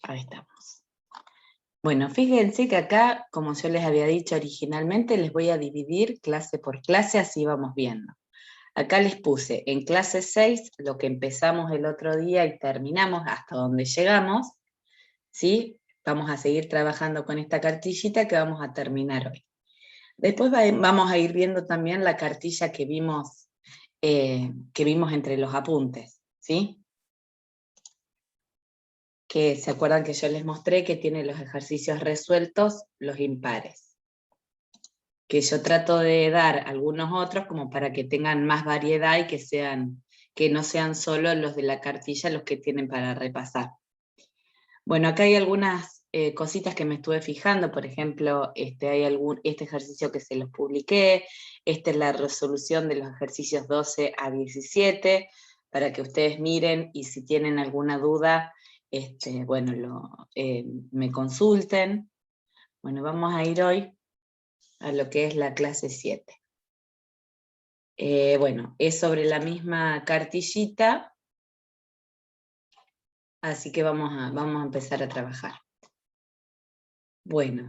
Ahí estamos. Bueno, fíjense que acá, como yo les había dicho originalmente, les voy a dividir clase por clase, así vamos viendo. Acá les puse en clase 6 lo que empezamos el otro día y terminamos hasta donde llegamos, ¿sí? Vamos a seguir trabajando con esta cartillita que vamos a terminar hoy. Después vamos a ir viendo también la cartilla que vimos entre los apuntes, ¿sí? Que se acuerdan que yo les mostré que tiene los ejercicios resueltos, los impares. Que yo trato de dar algunos otros como para que tengan más variedad y que no sean solo los de la cartilla los que tienen para repasar. Bueno, acá hay algunas cositas que me estuve fijando, por ejemplo, este ejercicio que se los publiqué, esta es la resolución de los ejercicios 12 a 17, para que ustedes miren y si tienen alguna duda, me consulten. Bueno, vamos a ir hoy a lo que es la clase 7. Bueno, es sobre la misma cartillita, así que vamos a empezar a trabajar. Bueno,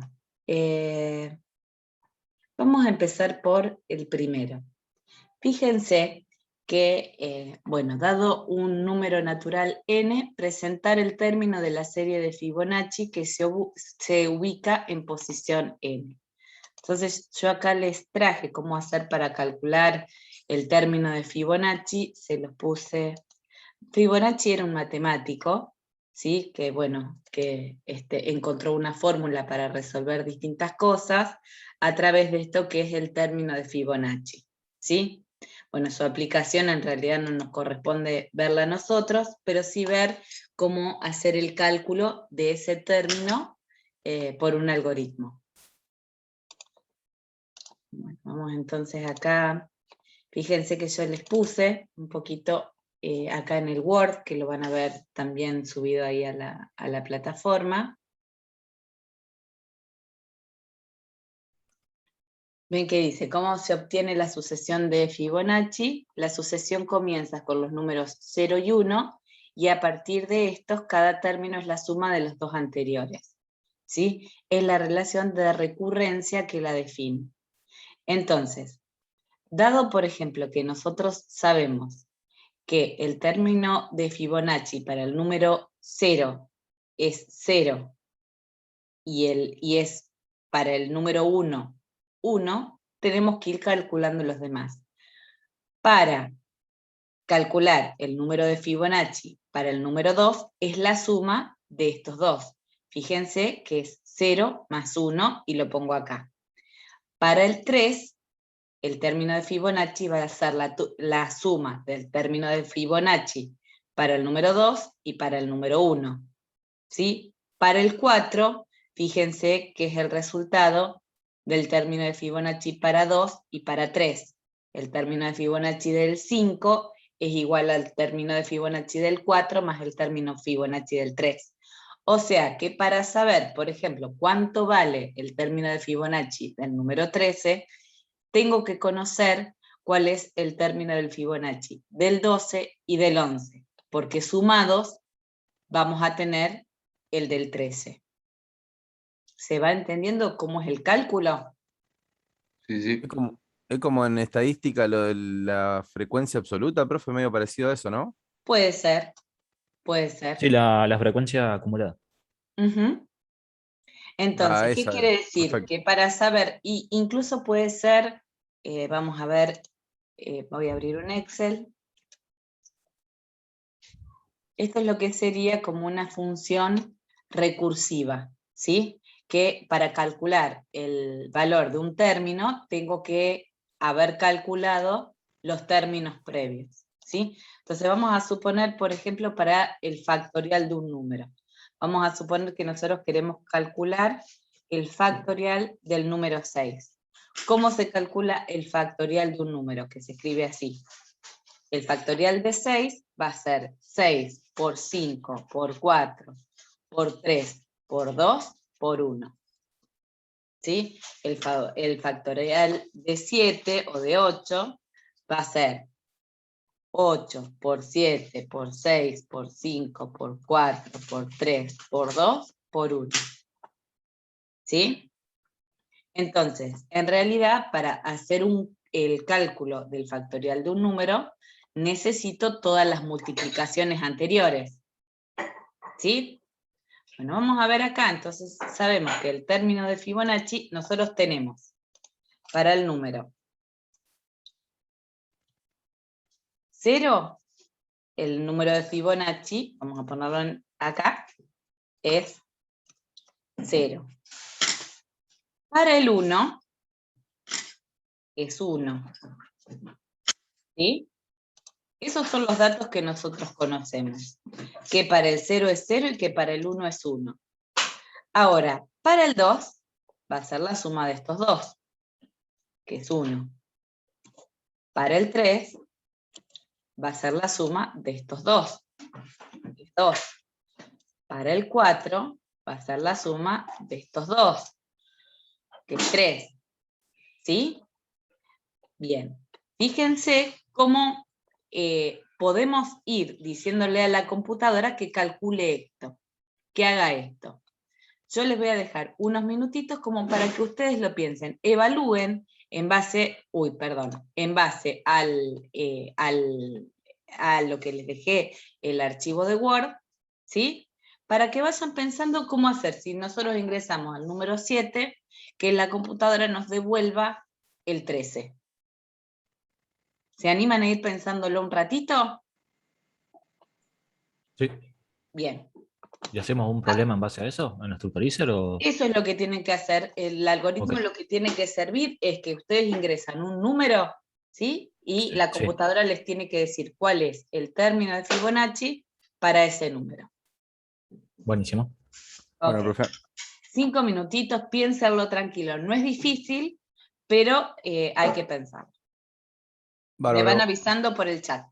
vamos a empezar por el primero. Fíjense que, dado un número natural n, presentar el término de la serie de Fibonacci que se ubica en posición n. Entonces, yo acá les traje cómo hacer para calcular el término de Fibonacci, se los puse. Fibonacci era un matemático, ¿sí? Que encontró una fórmula para resolver distintas cosas a través de esto que es el término de Fibonacci, ¿sí? Bueno, su aplicación en realidad no nos corresponde verla a nosotros, pero sí ver cómo hacer el cálculo de ese término por un algoritmo. Bueno, vamos entonces acá. Fíjense que yo les puse un poquito acá en el Word, que lo van a ver también subido ahí a la plataforma. Ven que dice, ¿cómo se obtiene la sucesión de Fibonacci? La sucesión comienza con los números 0 y 1, y a partir de estos, cada término es la suma de los dos anteriores, ¿sí? Es la relación de recurrencia que la define. Entonces, dado, por ejemplo, que nosotros sabemos que el término de Fibonacci para el número 0 es 0 y es para el número 1, 1, tenemos que ir calculando los demás. Para calcular el número de Fibonacci para el número 2 es la suma de estos dos. Fíjense que es 0 más 1 y lo pongo acá. Para el 3, el término de Fibonacci va a ser la suma del término de Fibonacci para el número 2 y para el número 1. ¿Sí? Para el 4, fíjense que es el resultado del término de Fibonacci para 2 y para 3. El término de Fibonacci del 5 es igual al término de Fibonacci del 4 más el término Fibonacci del 3. O sea que para saber, por ejemplo, cuánto vale el término de Fibonacci del número 13, tengo que conocer cuál es el término del Fibonacci del 12 y del 11, porque sumados vamos a tener el del 13. ¿Se va entendiendo cómo es el cálculo? Sí, sí. Es como en estadística lo de la frecuencia absoluta, profe, medio parecido a eso, ¿no? Puede ser, puede ser. Sí, la frecuencia acumulada. Uh-huh. Entonces, ¿qué Esa quiere era. decir? Perfecto. Que para saber, y incluso puede ser, vamos a ver, voy a abrir un Excel. Esto es lo que sería como una función recursiva, ¿sí? Que para calcular el valor de un término tengo que haber calculado los términos previos, ¿sí? Entonces vamos a suponer, por ejemplo, para el factorial de un número. Vamos a suponer que nosotros queremos calcular el factorial del número 6. ¿Cómo se calcula el factorial de un número? Que se escribe así. El factorial de 6 va a ser 6 por 5 por 4 por 3 por 2 por 1. ¿Sí? El factorial de 7 o de 8 va a ser 8 por 7, por 6, por 5, por 4, por 3, por 2, por 1. ¿Sí? Entonces, en realidad, para hacer el cálculo del factorial de un número, necesito todas las multiplicaciones anteriores. ¿Sí? Bueno, vamos a ver acá, entonces sabemos que el término de Fibonacci nosotros tenemos para el número 0, el número de Fibonacci, vamos a ponerlo acá, es 0. Para el 1 es 1. ¿Sí? Esos son los datos que nosotros conocemos. Que para el 0 es 0 y que para el 1 es 1. Ahora, para el 2 va a ser la suma de estos dos, que es 1. Para el 3 va a ser la suma de estos dos, que es 2. Para el 4 va a ser la suma de estos dos, que es 3. ¿Sí? Bien. Fíjense cómo podemos ir diciéndole a la computadora que calcule esto, que haga esto. Yo les voy a dejar unos minutitos como para que ustedes lo piensen, evalúen en base, en base a lo que les dejé el archivo de Word, ¿sí? Para que vayan pensando cómo hacer si nosotros ingresamos al número 7, que la computadora nos devuelva el 13. ¿Se animan a ir pensándolo un ratito? Sí. Bien. ¿Y hacemos un problema en base a eso? ¿En nuestro Paríser o...? Eso es lo que tienen que hacer. El algoritmo Ok. lo que tiene que servir es que ustedes ingresan un número, ¿sí? Y la Sí. computadora les tiene que decir cuál es el término de Fibonacci para ese número. Buenísimo. Bueno, Ok. profe. 5 minutitos, piénsenlo tranquilo. No es difícil, pero hay que pensar. Me van Bárbaro. avisando por el chat.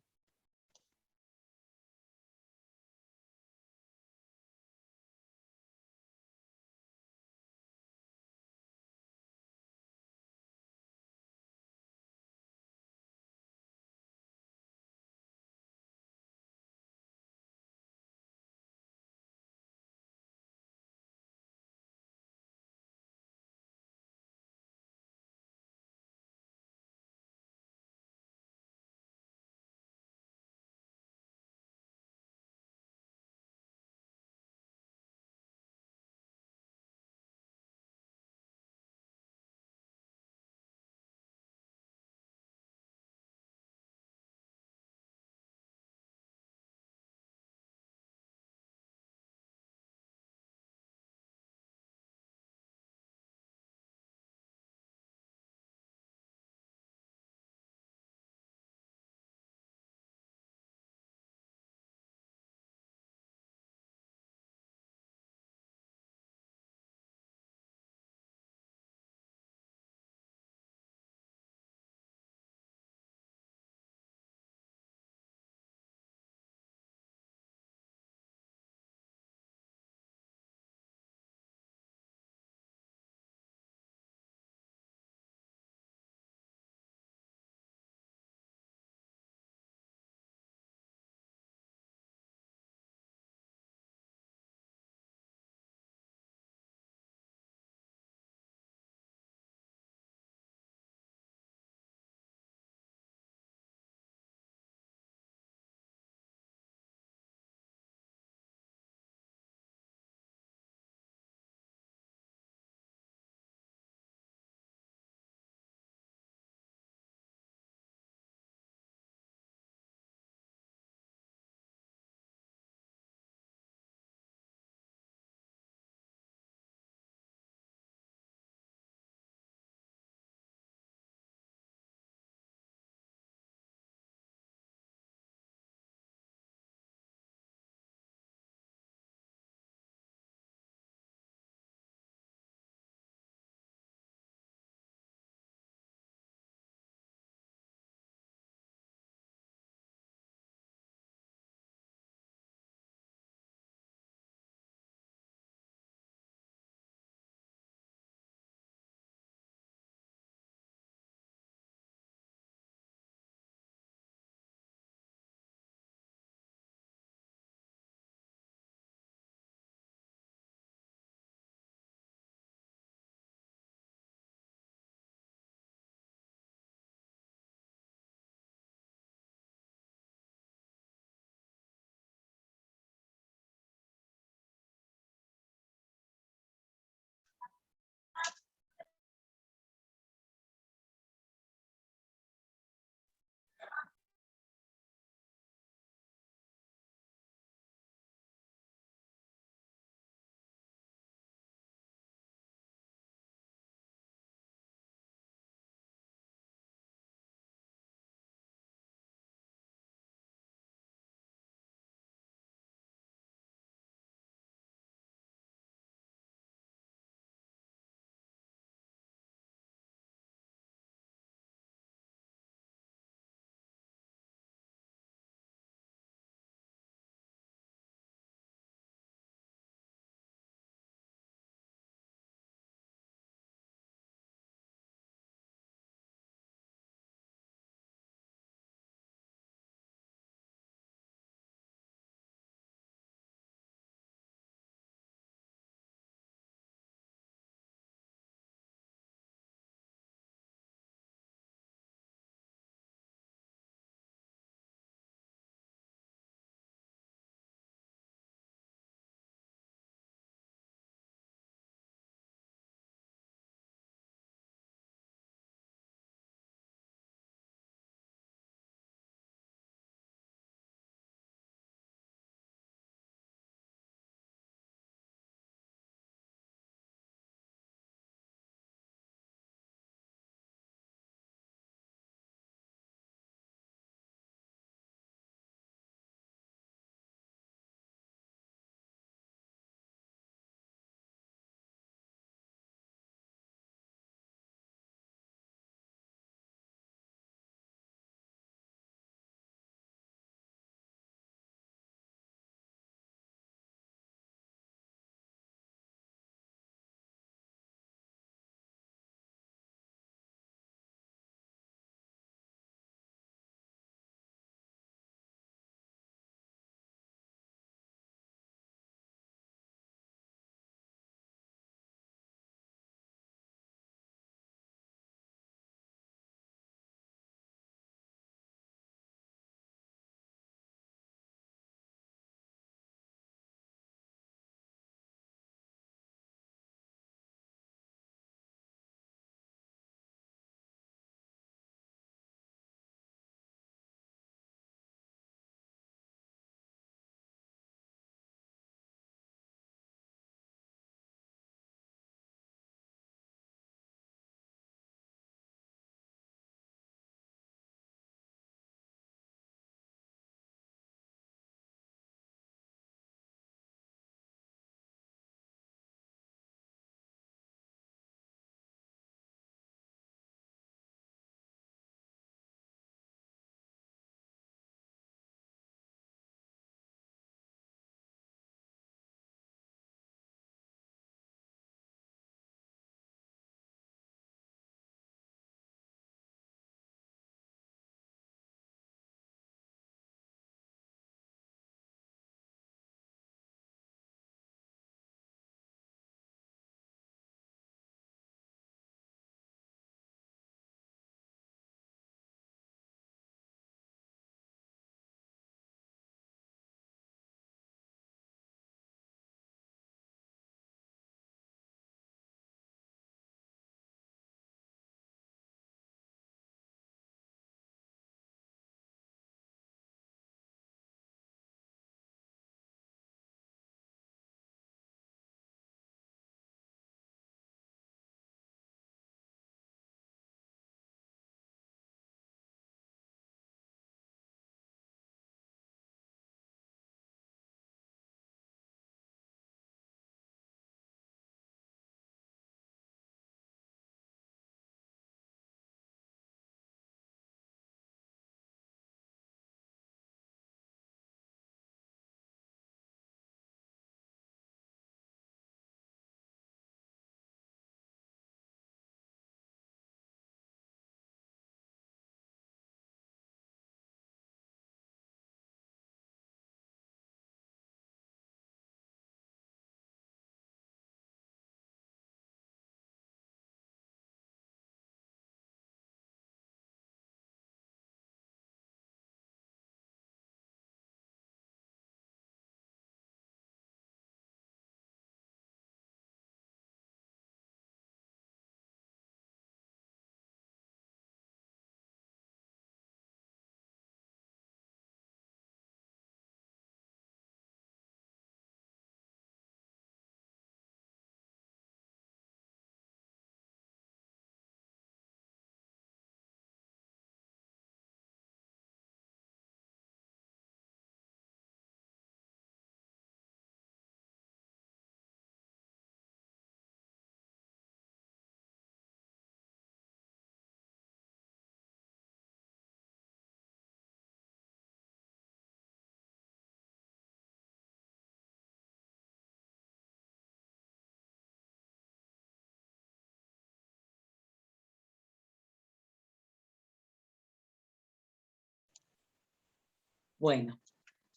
Bueno,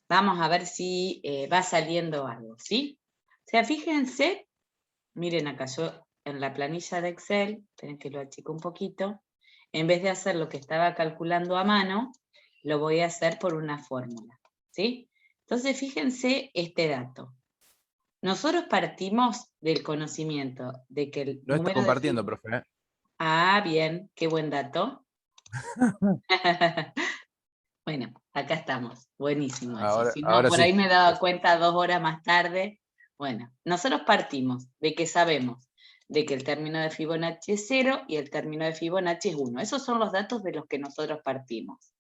vamos a ver si va saliendo algo, ¿sí? O sea, fíjense, miren acá, yo en la planilla de Excel, esperen que lo achico un poquito, en vez de hacer lo que estaba calculando a mano, lo voy a hacer por una fórmula, ¿sí? Entonces, fíjense este dato. Nosotros partimos del conocimiento de que el Lo está número compartiendo, profe. ¿Eh? Ah, bien, qué buen dato. Bueno, acá estamos, buenísimo eso. Si no, Ahora por sí. ahí me he dado cuenta 2 horas más tarde. Bueno, nosotros partimos de que sabemos de que el término de Fibonacci es 0 y el término de Fibonacci es 1. Esos son los datos de los que nosotros partimos.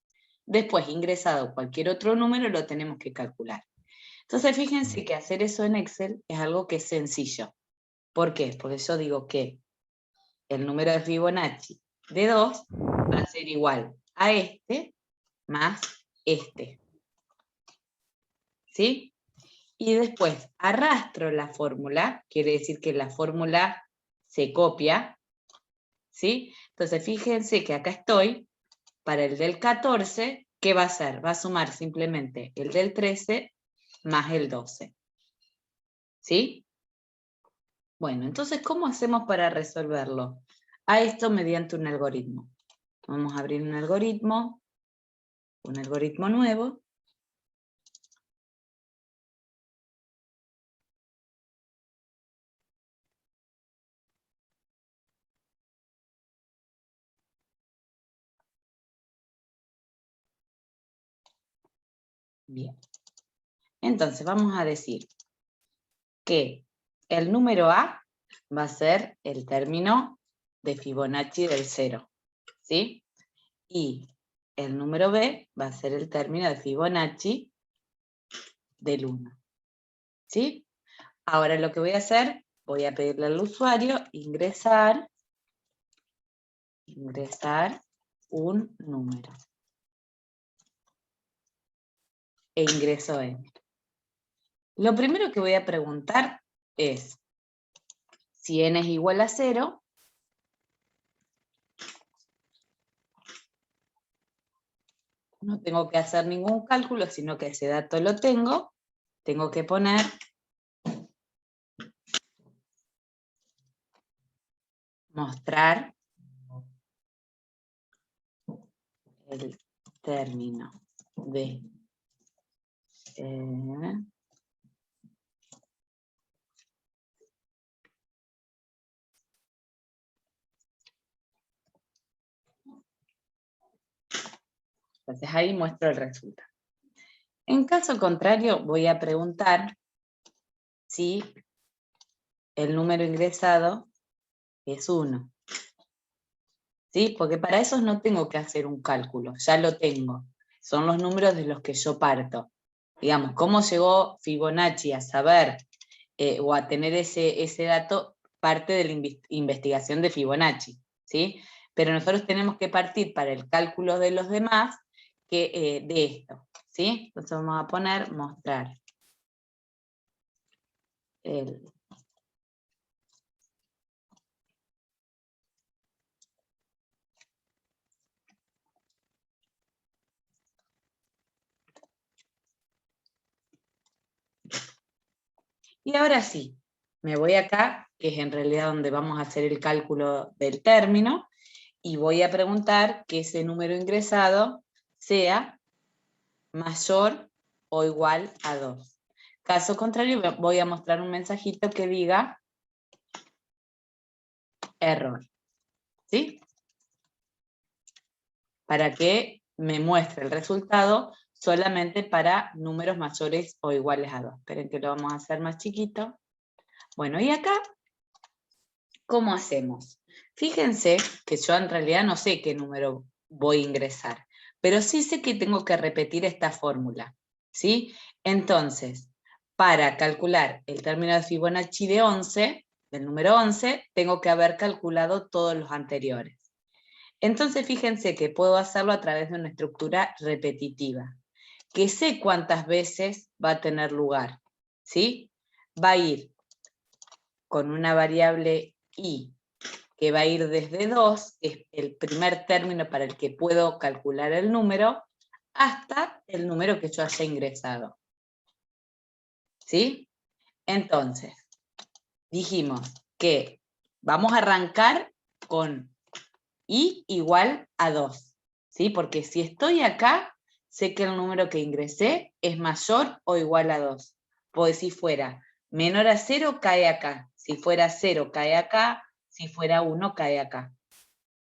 Después, ingresado cualquier otro número, lo tenemos que calcular. Entonces, fíjense que hacer eso en Excel es algo que es sencillo. ¿Por qué? Porque yo digo que el número de Fibonacci de 2 va a ser igual a este más este. ¿Sí? Y después arrastro la fórmula, quiere decir que la fórmula se copia. ¿Sí? Entonces fíjense que acá estoy, para el del 14, ¿qué va a hacer? Va a sumar simplemente el del 13 más el 12. ¿Sí? Bueno, entonces, ¿cómo hacemos para resolverlo? A esto mediante un algoritmo. Vamos a abrir un algoritmo nuevo. Bien. Entonces, vamos a decir que el número A va a ser el término de Fibonacci del 0, ¿sí? Y el número B va a ser el término de Fibonacci del 1, ¿sí? Ahora lo que voy a hacer, voy a pedirle al usuario ingresar un número. E ingreso N. Lo primero que voy a preguntar es, si N es igual a 0, no tengo que hacer ningún cálculo, sino que ese dato lo tengo que poner mostrar el término de entonces ahí muestro el resultado. En caso contrario, voy a preguntar si el número ingresado es 1. ¿Sí? Porque para eso no tengo que hacer un cálculo, ya lo tengo. Son los números de los que yo parto. Digamos, ¿cómo llegó Fibonacci a saber o a tener ese dato? Parte de la investigación de Fibonacci, ¿sí? Pero nosotros tenemos que partir para el cálculo de los demás de esto, ¿sí? Entonces vamos a poner mostrar el y ahora sí, me voy acá, que es en realidad donde vamos a hacer el cálculo del término, y voy a preguntar que ese número ingresado sea mayor o igual a 2. Caso contrario, voy a mostrar un mensajito que diga error, ¿sí? Para que me muestre el resultado solamente para números mayores o iguales a 2. Esperen que lo vamos a hacer más chiquito. Bueno, y acá, ¿cómo hacemos? Fíjense que yo en realidad no sé qué número voy a ingresar, pero sí sé que tengo que repetir esta fórmula, ¿sí? Entonces, para calcular el término de Fibonacci de 11, del número 11, tengo que haber calculado todos los anteriores. Entonces, fíjense que puedo hacerlo a través de una estructura repetitiva, que sé cuántas veces va a tener lugar, ¿sí? Va a ir con una variable i, que va a ir desde 2, que es el primer término para el que puedo calcular el número, hasta el número que yo haya ingresado. ¿Sí? Entonces, dijimos que vamos a arrancar con i igual a 2. ¿Sí? Porque si estoy acá, sé que el número que ingresé es mayor o igual a 2. Pues si fuera menor a 0, cae acá. Si fuera 0, cae acá. Si fuera 1, cae acá.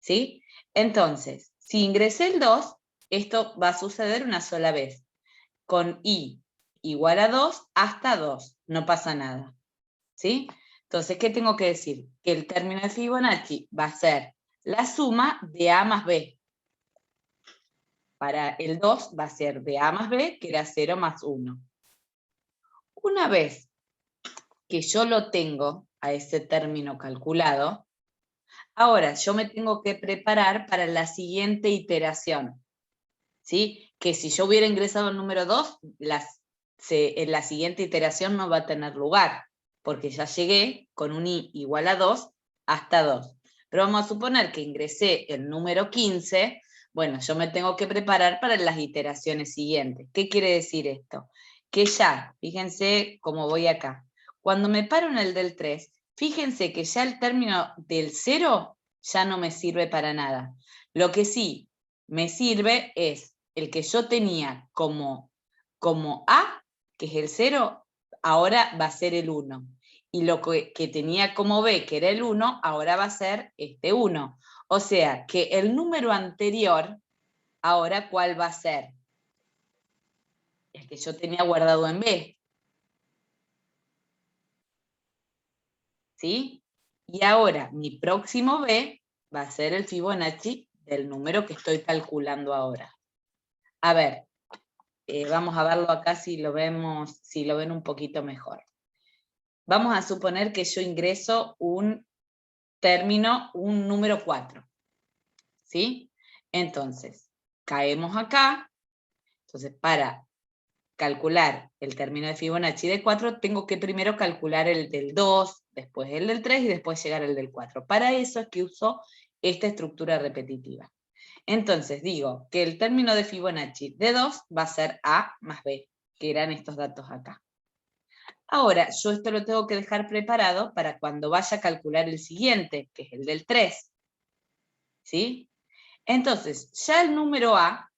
¿Sí? Entonces, si ingresé el 2, esto va a suceder una sola vez. Con i igual a 2 hasta 2. No pasa nada. ¿Sí? Entonces, ¿qué tengo que decir? Que el término de Fibonacci va a ser la suma de a más b. Para el 2 va a ser de a más b, que era 0 más 1. Una vez que yo lo tengo a ese término calculado, ahora yo me tengo que preparar para la siguiente iteración. ¿Sí? Que si yo hubiera ingresado el número 2, en la siguiente iteración no va a tener lugar, porque ya llegué con un i igual a 2 hasta 2. Pero vamos a suponer que ingresé el número 15, bueno, yo me tengo que preparar para las iteraciones siguientes. ¿Qué quiere decir esto? Que ya, fíjense cómo voy acá. Cuando me paro en el del 3, fíjense que ya el término del 0 ya no me sirve para nada. Lo que sí me sirve es el que yo tenía como A, que es el 0, ahora va a ser el 1. Y lo que tenía como B, que era el 1, ahora va a ser este 1. O sea, que el número anterior, ahora, ¿cuál va a ser? El que yo tenía guardado en B. ¿Sí? Y ahora, mi próximo B va a ser el Fibonacci del número que estoy calculando ahora. A ver, vamos a verlo acá si lo ven un poquito mejor. Vamos a suponer que yo ingreso un número 4. ¿Sí? Entonces, caemos acá. Entonces, para calcular el término de Fibonacci de 4, tengo que primero calcular el del 2, después el del 3 y después llegar al del 4. Para eso es que uso esta estructura repetitiva. Entonces digo que el término de Fibonacci de 2 va a ser A más B, que eran estos datos acá. Ahora, yo esto lo tengo que dejar preparado para cuando vaya a calcular el siguiente, que es el del 3. ¿Sí? Entonces, ya el número A,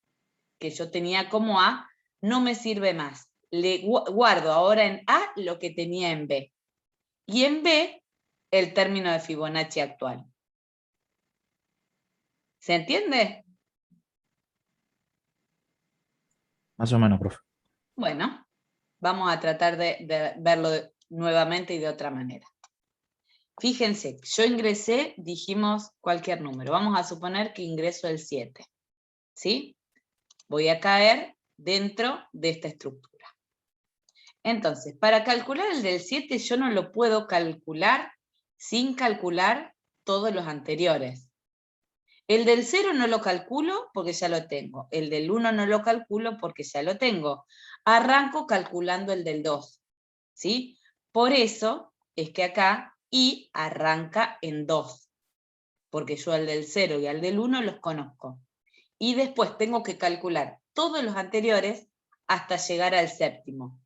que yo tenía como A, no me sirve más. Le guardo ahora en A lo que tenía en B. Y en B, el término de Fibonacci actual. ¿Se entiende? Más o menos, profe. Bueno, vamos a tratar de verlo nuevamente y de otra manera. Fíjense, yo ingresé, dijimos cualquier número. Vamos a suponer que ingreso el 7. ¿Sí? Voy a caer dentro de esta estructura. Entonces, para calcular el del 7 yo no lo puedo calcular sin calcular todos los anteriores. El del 0 no lo calculo porque ya lo tengo. El del 1 no lo calculo porque ya lo tengo. Arranco calculando el del 2. ¿Sí? Por eso es que acá i arranca en 2. Porque yo al del 0 y al del 1 los conozco. Y después tengo que calcular todos los anteriores hasta llegar al séptimo,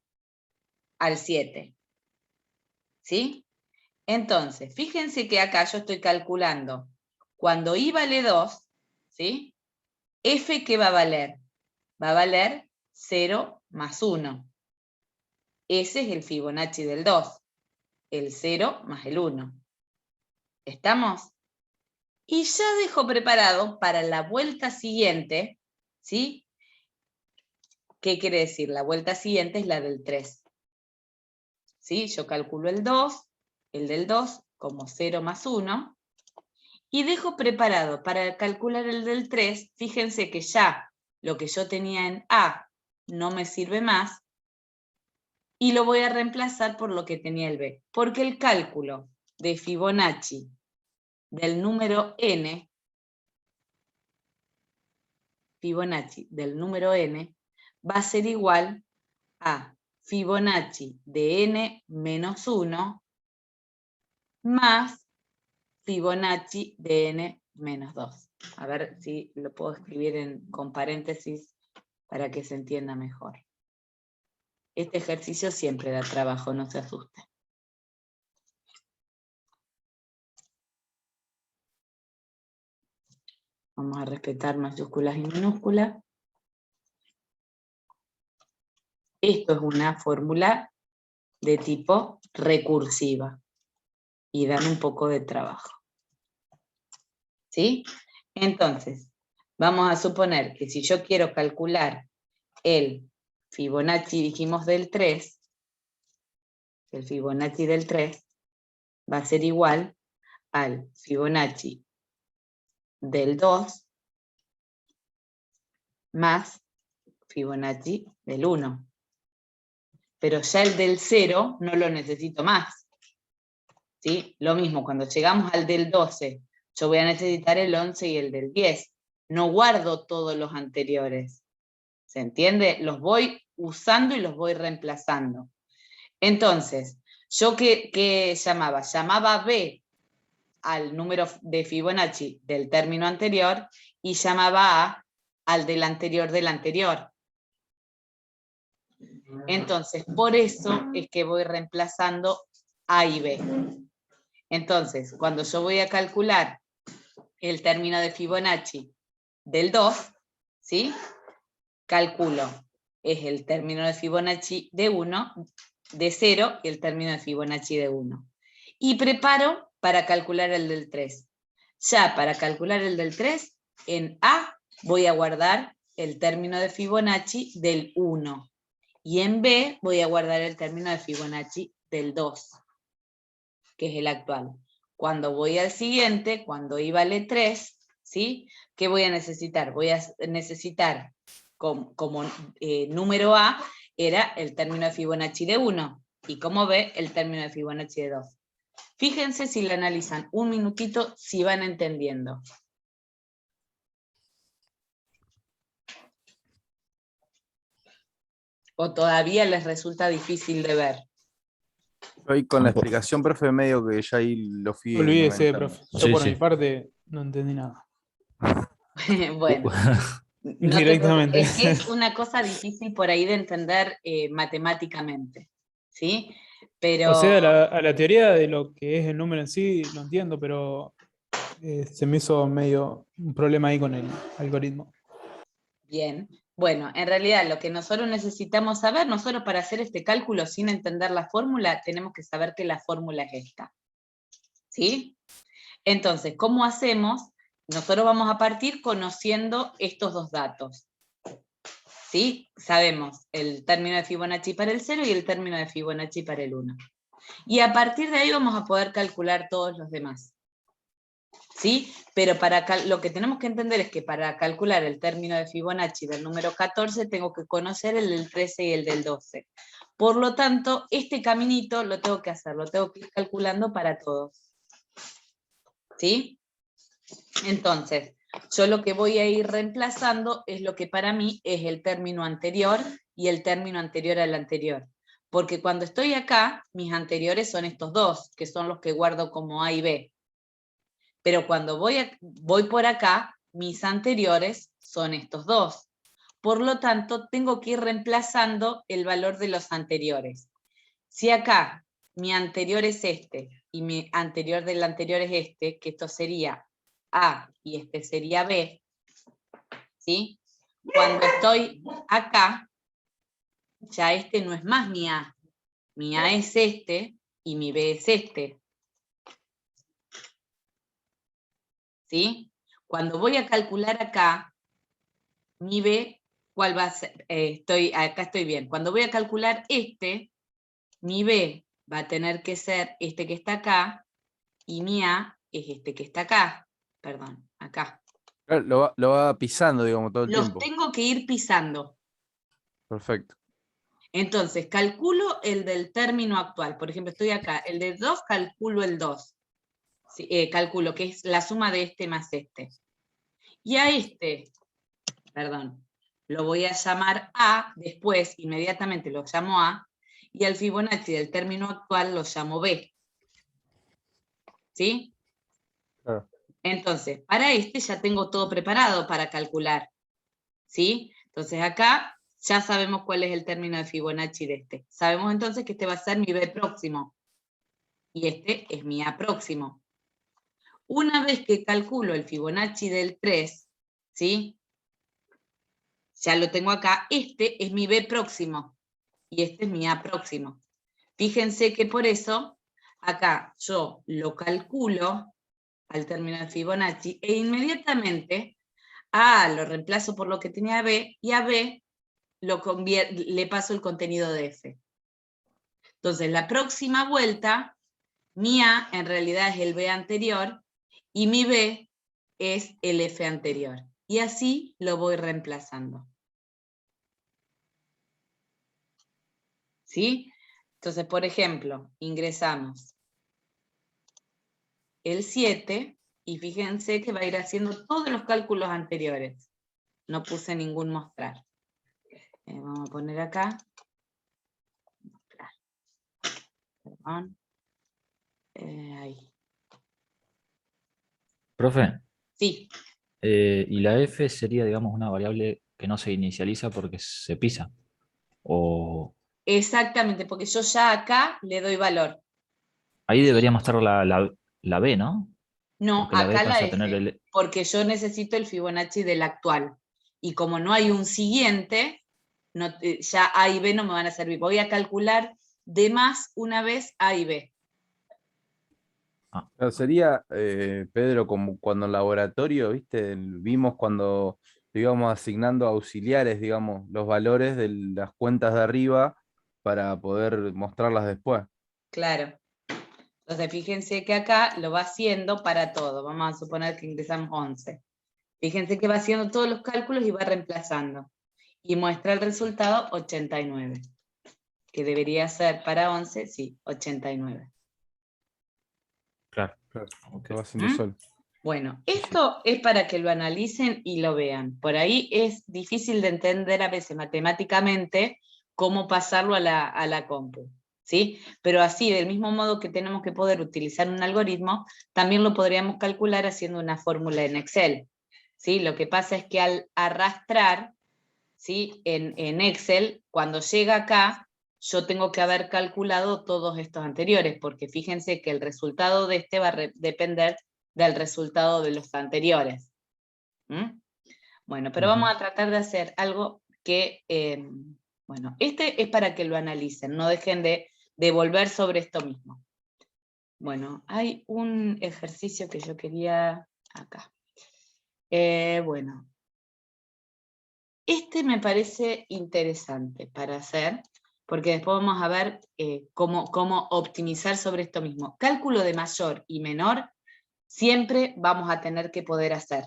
al 7. ¿Sí? Entonces, fíjense que acá yo estoy calculando. Cuando i vale 2, ¿sí? F, ¿qué va a valer? Va a valer 0 más 1. Ese es el Fibonacci del 2. El 0 más el 1. ¿Estamos? Y ya dejo preparado para la vuelta siguiente, ¿sí? ¿Qué quiere decir? La vuelta siguiente es la del 3. ¿Sí? Yo calculo el 2, el del 2 como 0 más 1, y dejo preparado para calcular el del 3, fíjense que ya lo que yo tenía en A no me sirve más, y lo voy a reemplazar por lo que tenía el B, porque el cálculo de Fibonacci del número n, va a ser igual a Fibonacci de n menos 1 más Fibonacci de n menos 2. A ver si lo puedo escribir con paréntesis para que se entienda mejor. Este ejercicio siempre da trabajo, no se asusten. Vamos a respetar mayúsculas y minúsculas. Esto es una fórmula de tipo recursiva y dan un poco de trabajo. ¿Sí? Entonces, vamos a suponer que si yo quiero calcular el Fibonacci, dijimos del 3, el Fibonacci del 3 va a ser igual al Fibonacci del 2 más Fibonacci del 1. Pero ya el del 0 no lo necesito más. ¿Sí? Lo mismo, cuando llegamos al del 12, yo voy a necesitar el 11 y el del 10. No guardo todos los anteriores. ¿Se entiende? Los voy usando y los voy reemplazando. Entonces, ¿yo qué llamaba? Llamaba B al número de Fibonacci del término anterior y llamaba A al del anterior del anterior. Entonces, por eso es que voy reemplazando A y B. Entonces, cuando yo voy a calcular el término de Fibonacci del 2, ¿sí? Calculo, es el término de Fibonacci de 1, de 0, y el término de Fibonacci de 1. Y preparo para calcular el del 3. Ya para calcular el del 3, en A voy a guardar el término de Fibonacci del 1. Y en B voy a guardar el término de Fibonacci del 2, que es el actual. Cuando voy al siguiente, cuando I vale 3, ¿sí? ¿Qué voy a necesitar? Voy a necesitar como número A era el término de Fibonacci de 1, y como B, el término de Fibonacci de 2. Fíjense si lo analizan un minutito, si van entendiendo. ¿O todavía les resulta difícil de ver? Hoy con la explicación, profe, medio que ya ahí lo fui Olvídese, inventando. profe. Yo Sí, por sí. mi parte no entendí nada. Bueno, no te Directamente. preocupes, es que es una cosa difícil por ahí de entender matemáticamente, ¿sí? Pero, O sea, a la teoría de lo que es el número en sí lo entiendo, pero se me hizo medio un problema ahí con el algoritmo. bien, bueno, en realidad lo que nosotros necesitamos saber, nosotros para hacer este cálculo sin entender la fórmula, tenemos que saber que la fórmula es esta, ¿sí? Entonces, ¿cómo hacemos? Nosotros vamos a partir conociendo estos dos datos, ¿sí? Sabemos el término de Fibonacci para el 0 y el término de Fibonacci para el 1. Y a partir de ahí vamos a poder calcular todos los demás, ¿sí? Pero lo que tenemos que entender es que para calcular el término de Fibonacci del número 14 tengo que conocer el del 13 y el del 12. Por lo tanto, este caminito lo tengo que hacer, lo tengo que ir calculando para todos, ¿sí? Entonces, yo lo que voy a ir reemplazando es lo que para mí es el término anterior y el término anterior al anterior. Porque cuando estoy acá, mis anteriores son estos dos, que son los que guardo como A y B. Pero cuando voy por acá, mis anteriores son estos dos. Por lo tanto, tengo que ir reemplazando el valor de los anteriores. Si acá mi anterior es este, y mi anterior del anterior es este, que esto sería A y este sería B, ¿sí? Cuando estoy acá, ya este no es más mi A es este y mi B es este, ¿sí? Cuando voy a calcular acá, mi B, ¿cuál va a ser? Acá estoy bien. Cuando voy a calcular mi B va a tener que ser este que está acá, y mi A es este que está acá, perdón, acá. Claro, lo va pisando, digamos, todo el Los tiempo. tengo que ir pisando. Perfecto. Entonces, calculo el del término actual. Por ejemplo, estoy acá. El de 2, calculo el 2. Sí, calculo que es la suma de este más este. Y a este, perdón, lo voy a llamar A, después inmediatamente lo llamo A, y al Fibonacci del término actual lo llamo B. ¿Sí? Claro. Entonces, para este ya tengo todo preparado para calcular, ¿sí? Entonces acá ya sabemos cuál es el término de Fibonacci de este. Sabemos entonces que este va a ser mi B próximo. Y este es mi A próximo. Una vez que calculo el Fibonacci del 3, ¿sí? Ya lo tengo acá, este es mi B próximo. Y este es mi A próximo. Fíjense que por eso, acá yo lo calculo al término de Fibonacci, e inmediatamente a lo reemplazo por lo que tenía B, y a B le paso el contenido de F. Entonces, la próxima vuelta, mi A en realidad es el B anterior, y mi B es el F anterior. Y así lo voy reemplazando. ¿Sí? Entonces, por ejemplo, ingresamos el 7, y fíjense que va a ir haciendo todos los cálculos anteriores. No puse ningún mostrar. Vamos a poner acá. Mostrar. Perdón. Ahí. Profe, Sí, y la F sería, digamos, una variable que no se inicializa porque se pisa. O exactamente, porque yo ya acá le doy valor. ahí ¿Sí? deberíamos estar la B, ¿no? No, Porque la B acá la pasa a tener F, porque yo necesito el Fibonacci del actual. Y como no hay un siguiente, ya A y B no me van a servir. Voy a calcular de más una vez A y B. Claro, sería, Pedro, como cuando en laboratorio, ¿viste? Vimos cuando le íbamos asignando auxiliares, digamos, los valores de las cuentas de arriba para poder mostrarlas después. Claro. Entonces fíjense que acá lo va haciendo para todo. Vamos a suponer que ingresamos 11. Fíjense que va haciendo todos los cálculos y va reemplazando. Y muestra el resultado 89. Que debería ser para 11, sí, 89. Claro. Claro, Ok. lo va haciendo ¿Mm? solo. Bueno, Sí, sí. esto es para que lo analicen y lo vean. Por ahí es difícil de entender a veces matemáticamente cómo pasarlo a la compu, ¿sí? Pero así, del mismo modo que tenemos que poder utilizar un algoritmo, también lo podríamos calcular haciendo una fórmula en Excel, ¿sí? Lo que pasa es que al arrastrar, ¿sí? En Excel, cuando llega acá, yo tengo que haber calculado todos estos anteriores, porque fíjense que el resultado de este va a depender del resultado de los anteriores. ¿Mm? Bueno, pero vamos a tratar de hacer algo que, bueno, este es para que lo analicen, no dejen de volver sobre esto mismo. Bueno, hay un ejercicio que yo quería acá. Bueno, este me parece interesante para hacer, porque después vamos a ver cómo optimizar sobre esto mismo. Cálculo de mayor y menor siempre vamos a tener que poder hacer.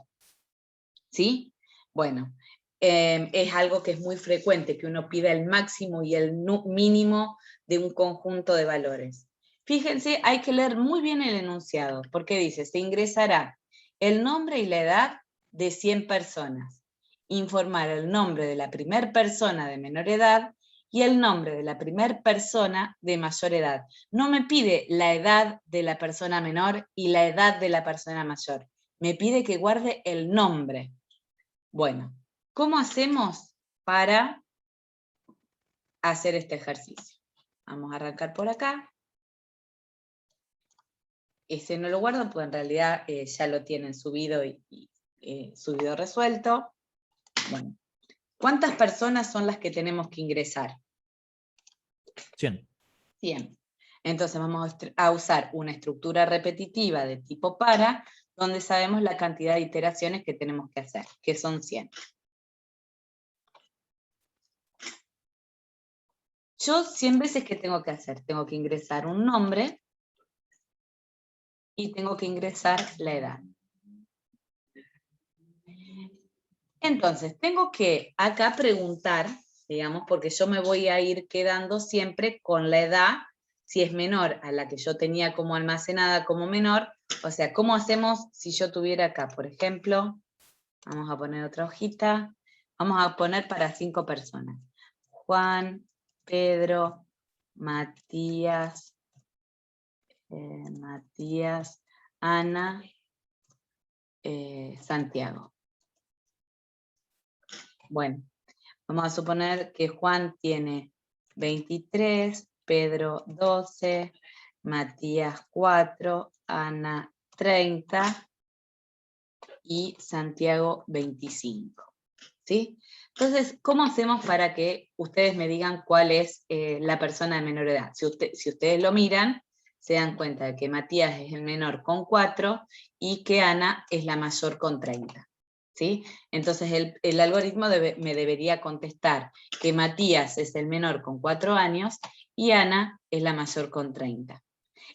¿Sí? Bueno, es algo que es muy frecuente, que uno pida el máximo y el mínimo de un conjunto de valores. Fíjense, hay que leer muy bien el enunciado, porque dice, se ingresará el nombre y la edad de 100 personas. Informar el nombre de la primera persona de menor edad y el nombre de la primera persona de mayor edad. No me pide la edad de la persona menor y la edad de la persona mayor. Me pide que guarde el nombre. Bueno, ¿cómo hacemos para hacer este ejercicio? Vamos a arrancar por acá. Ese no lo guardo, porque en realidad ya lo tienen subido y subido resuelto. Bueno, ¿cuántas personas son las que tenemos que ingresar? 100. 100. Entonces vamos a usar una estructura repetitiva de tipo para, donde sabemos la cantidad de iteraciones que tenemos que hacer, que son 100. Yo 100 veces, ¿qué tengo que hacer? Tengo que ingresar un nombre y tengo que ingresar la edad. Entonces, tengo que acá preguntar, digamos, porque yo me voy a ir quedando siempre con la edad, si es menor a la que yo tenía como almacenada como menor. O sea, ¿cómo hacemos si yo tuviera acá, por ejemplo, vamos a poner otra hojita, vamos a poner para 5 personas. Juan, Pedro, Matías, Ana, Santiago. Bueno, Vamos a suponer que Juan tiene 23, Pedro 12, Matías 4, Ana 30 y Santiago 25. ¿Sí? Entonces, ¿cómo hacemos para que ustedes me digan cuál es la persona de menor edad? Si ustedes lo miran, se dan cuenta de que Matías es el menor con 4 y que Ana es la mayor con 30. ¿Sí? Entonces el algoritmo me debería contestar que Matías es el menor con 4 años y Ana es la mayor con 30.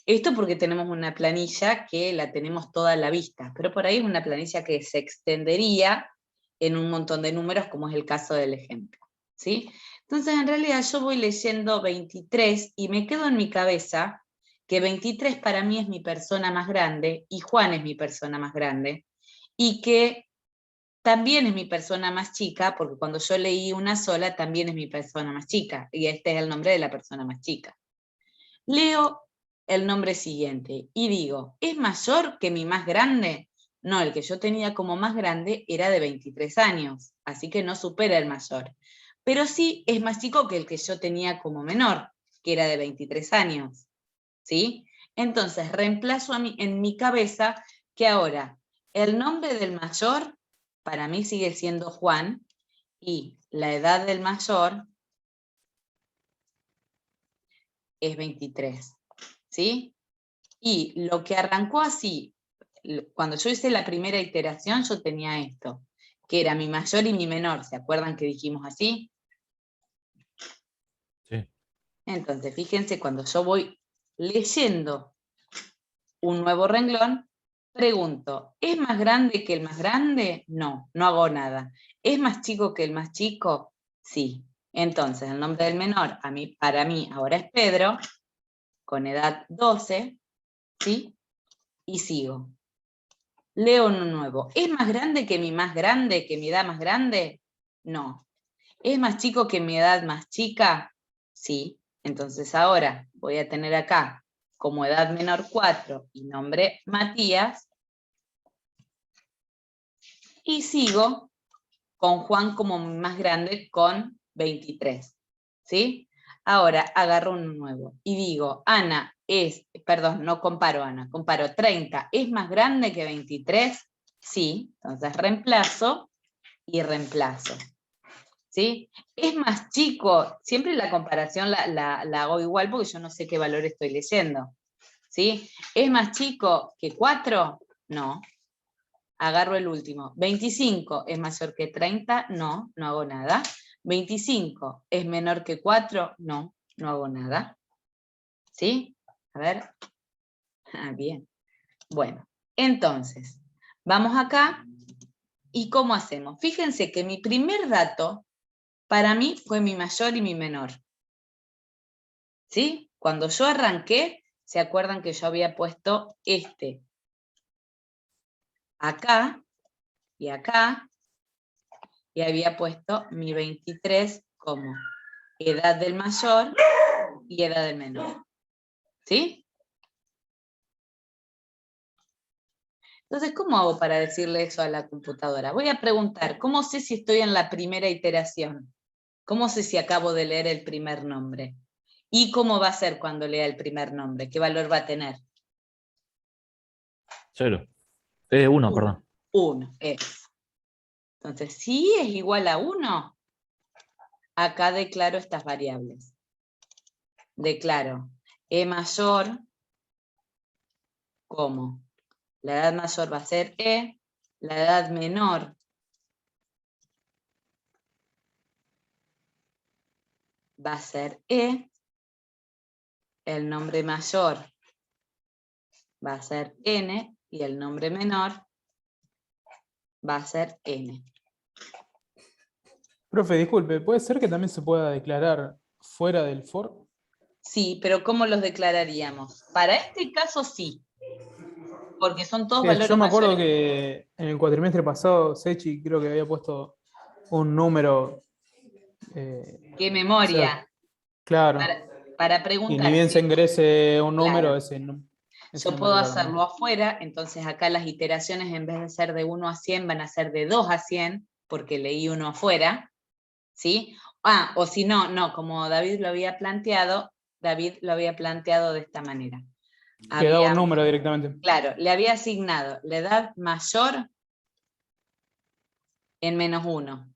Esto porque tenemos una planilla que la tenemos toda a la vista, pero por ahí es una planilla que se extendería en un montón de números, como es el caso del ejemplo. ¿Sí? Entonces, en realidad yo voy leyendo 23 y me quedo en mi cabeza que 23 para mí es mi persona más grande y Juan es mi persona más grande, y que también es mi persona más chica, porque cuando yo leí una sola, también es mi persona más chica, y este es el nombre de la persona más chica. Leo el nombre siguiente y digo, ¿es mayor que mi más grande? No, el que yo tenía como más grande era de 23 años, así que no supera el mayor. Pero sí es más chico que el que yo tenía como menor, que era de 23 años. ¿Sí? Entonces reemplazo en mi cabeza que ahora el nombre del mayor para mí sigue siendo Juan y la edad del mayor es 23. ¿Sí? Y lo que arrancó así, cuando yo hice la primera iteración, yo tenía esto, que era mi mayor y mi menor. ¿Se acuerdan que dijimos así? Sí. Entonces, fíjense, cuando yo voy leyendo un nuevo renglón, pregunto, ¿es más grande que el más grande? No, no hago nada. ¿Es más chico que el más chico? Sí. Entonces, el nombre del menor, para mí, ahora es Pedro, con edad 12, ¿sí? Y sigo. Leo uno nuevo. ¿Es más grande que mi más grande, que mi edad más grande? No. ¿Es más chico que mi edad más chica? Sí. Entonces ahora voy a tener acá como edad menor 4 y nombre Matías. Y sigo con Juan como más grande con 23. ¿Sí? Ahora agarro uno nuevo y digo, Ana es, perdón, no comparo Ana, comparo 30. ¿Es más grande que 23? Sí. Entonces reemplazo y reemplazo. ¿Sí? Es más chico, siempre la comparación la hago igual porque yo no sé qué valor estoy leyendo. ¿Sí? ¿Es más chico que 4? No. Agarro el último. 25 es mayor que 30, no, no hago nada. 25 es menor que 4, no, no hago nada. ¿Sí? A ver. Ah, bien. Bueno, entonces, vamos acá. ¿Y cómo hacemos? Fíjense que mi primer dato para mí fue mi mayor y mi menor. ¿Sí? Cuando yo arranqué, ¿se acuerdan que yo había puesto este? Acá y acá, y había puesto mi 23 como edad del mayor y edad del menor. ¿Sí? Entonces, ¿cómo hago para decirle eso a la computadora? Voy a preguntar, ¿cómo sé si estoy en la primera iteración? ¿Cómo sé si acabo de leer el primer nombre? ¿Y cómo va a ser cuando lea el primer nombre? ¿Qué valor va a tener? 0. 1, perdón. 1, es. Entonces, si es igual a 1, acá declaro estas variables. Declaro E mayor como la edad mayor va a ser E, la edad menor va a ser E, el nombre mayor va a ser N y el nombre menor va a ser N. Profe, disculpe, ¿puede ser que también se pueda declarar fuera del for? Sí, pero ¿cómo los declararíamos? Para este caso sí, porque son todos valores Yo me acuerdo mayores. que en el cuatrimestre pasado, Sechi creo que había puesto un número. ¡Qué O memoria! sea, claro. Para Y ni preguntar, bien se ingrese un número, claro, ese yo número puedo era el hacerlo número. afuera, entonces acá las iteraciones en vez de ser de 1 a 100 van a ser de 2 a 100, porque leí uno afuera, ¿sí? O si no, como David lo había planteado de esta manera. Le da un número directamente. Claro, le había asignado la edad mayor en -1.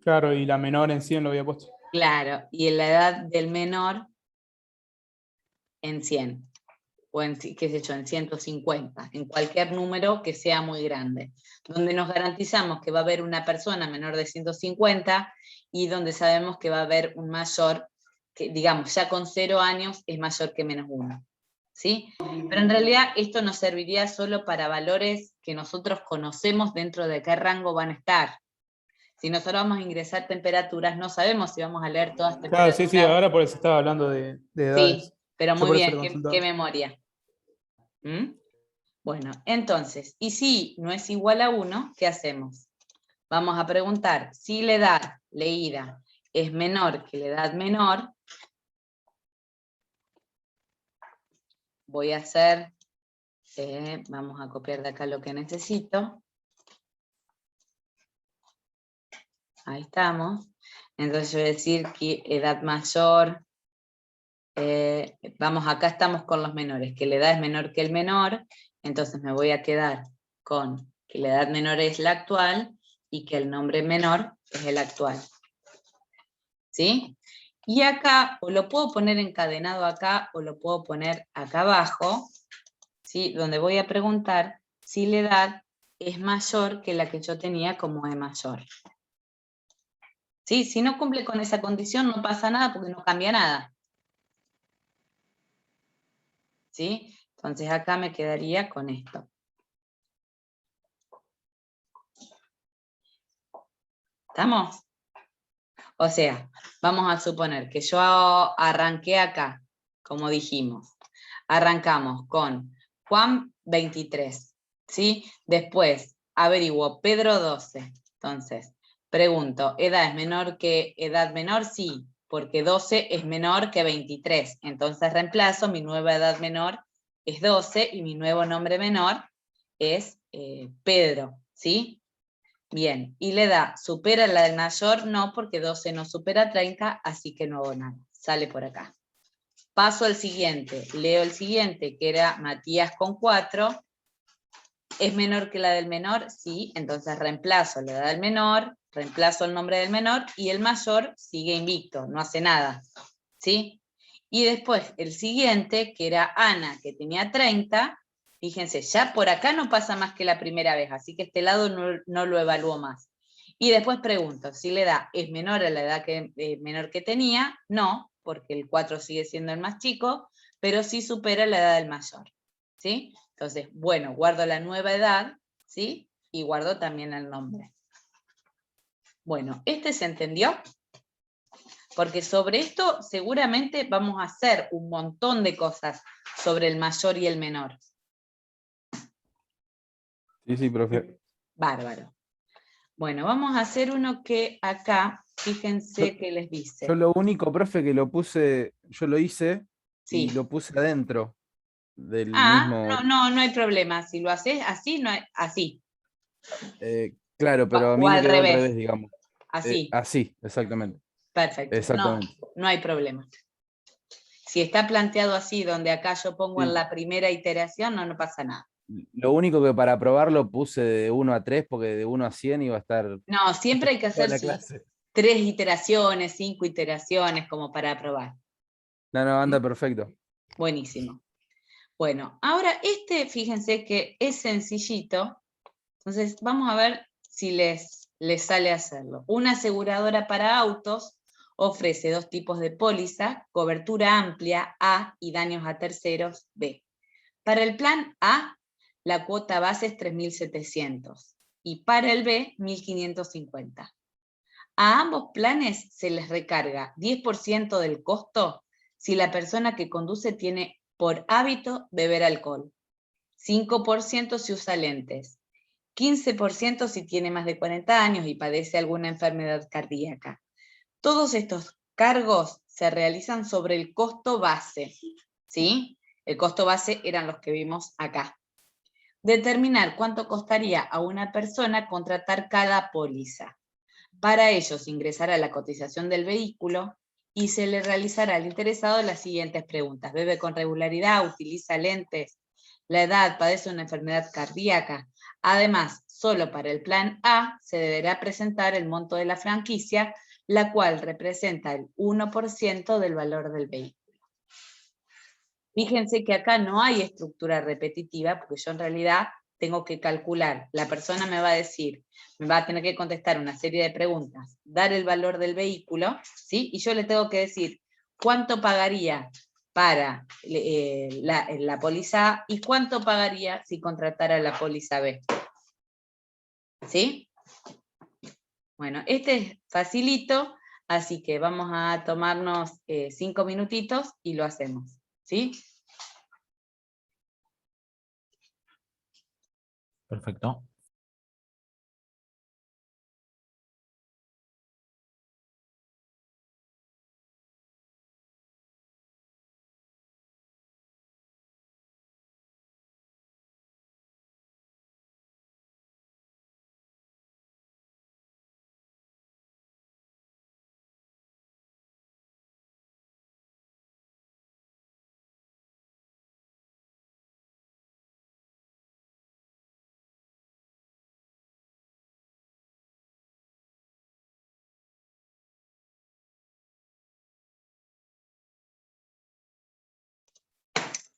Claro, y la menor en 100 lo había puesto. Claro, y la edad del menor en 100. O en, qué sé yo, en 150, en cualquier número que sea muy grande, donde nos garantizamos que va a haber una persona menor de 150 y donde sabemos que va a haber un mayor, que digamos, ya con 0 años es mayor que -1, ¿sí? Pero en realidad esto nos serviría solo para valores que nosotros conocemos dentro de qué rango van a estar. Si nosotros vamos a ingresar temperaturas, no sabemos si vamos a leer todas Claro, temperaturas. sí, ahora por eso estaba hablando de edades. Sí, pero Yo muy por eso bien, lo consultaba. qué memoria. Bueno, entonces, y si no es igual a 1, ¿qué hacemos? Vamos a preguntar si la edad leída es menor que la edad menor. Voy a hacer, vamos a copiar de acá lo que necesito. Ahí estamos. Entonces yo voy a decir que edad mayor, vamos, acá estamos con los menores, que la edad es menor que el menor, entonces me voy a quedar con que la edad menor es la actual y que el nombre menor es el actual. ¿Sí? Y acá, o lo puedo poner encadenado acá, o lo puedo poner acá abajo, ¿sí? Donde voy a preguntar si la edad es mayor que la que yo tenía como E mayor. ¿Sí? Si no cumple con esa condición, no pasa nada porque no cambia nada. ¿Sí? Entonces acá me quedaría con esto. ¿Estamos? O sea, vamos a suponer que yo arranqué acá, como dijimos. Arrancamos con Juan 23, ¿sí? Después averiguo Pedro 12. Entonces, pregunto, ¿edad es menor que edad menor? Sí, porque 12 es menor que 23. Entonces reemplazo, mi nueva edad menor es 12 y mi nuevo nombre menor es Pedro, ¿sí? Bien, y la edad, ¿supera la del mayor? No, porque 12 no supera 30, así que no hago nada, sale por acá. Paso al siguiente, leo el siguiente, que era Matías con 4. ¿Es menor que la del menor? Sí, entonces reemplazo la edad del menor, reemplazo el nombre del menor, y el mayor sigue invicto, no hace nada, ¿sí? Y después el siguiente, que era Ana, que tenía 30, fíjense, ya por acá no pasa más que la primera vez, así que este lado no lo evalúo más. Y después pregunto, si la edad es menor a la edad menor que tenía, no, porque el 4 sigue siendo el más chico, pero sí supera la edad del mayor, ¿sí? Entonces, bueno, guardo la nueva edad, ¿sí? Y guardo también el nombre. Bueno, ¿este se entendió? Porque sobre esto seguramente vamos a hacer un montón de cosas sobre el mayor y el menor. Sí, profe. Bárbaro. Bueno, vamos a hacer uno que acá, fíjense que les dice. Yo lo único, profe, que lo puse, yo lo hice Sí. y lo puse adentro del mismo. No hay problema. Si lo haces así, no hay, así. Claro, pero a O mí me al quedó al revés. revés, digamos. Así. Así, exactamente. Perfecto. Exactamente. No hay problema. Si está planteado así, donde acá yo pongo en la primera iteración, no pasa nada. Lo único que para probarlo puse de 1 a 3, porque de 1 a 100 iba a estar. No, siempre hay que hacer la clase. 3 iteraciones, 5 iteraciones, como para probar. No, anda perfecto. Buenísimo. Bueno, ahora fíjense que es sencillito. Entonces, vamos a ver si les sale hacerlo. Una aseguradora para autos ofrece 2 tipos de póliza, cobertura amplia, A, y daños a terceros, B. Para el plan A, la cuota base es 3.700 y para el B, 1.550. A ambos planes se les recarga 10% del costo si la persona que conduce tiene por hábito beber alcohol, 5% si usa lentes, 15% si tiene más de 40 años y padece alguna enfermedad cardíaca. Todos estos cargos se realizan sobre el costo base, ¿sí? El costo base eran los que vimos acá. Determinar cuánto costaría a una persona contratar cada póliza. Para ello se ingresará la cotización del vehículo y se le realizará al interesado las siguientes preguntas. ¿Bebe con regularidad? ¿Utiliza lentes? ¿La edad? ¿Padece una enfermedad cardíaca? Además, solo para el plan A se deberá presentar el monto de la franquicia, la cual representa el 1% del valor del vehículo. Fíjense que acá no hay estructura repetitiva, porque yo en realidad tengo que calcular. La persona me va a decir, me va a tener que contestar una serie de preguntas, dar el valor del vehículo, ¿sí? Y yo le tengo que decir cuánto pagaría para la póliza A y cuánto pagaría si contratara la póliza B. ¿Sí? Bueno, este es facilito, así que vamos a tomarnos 5 minutitos y lo hacemos. ¿Sí? Perfecto.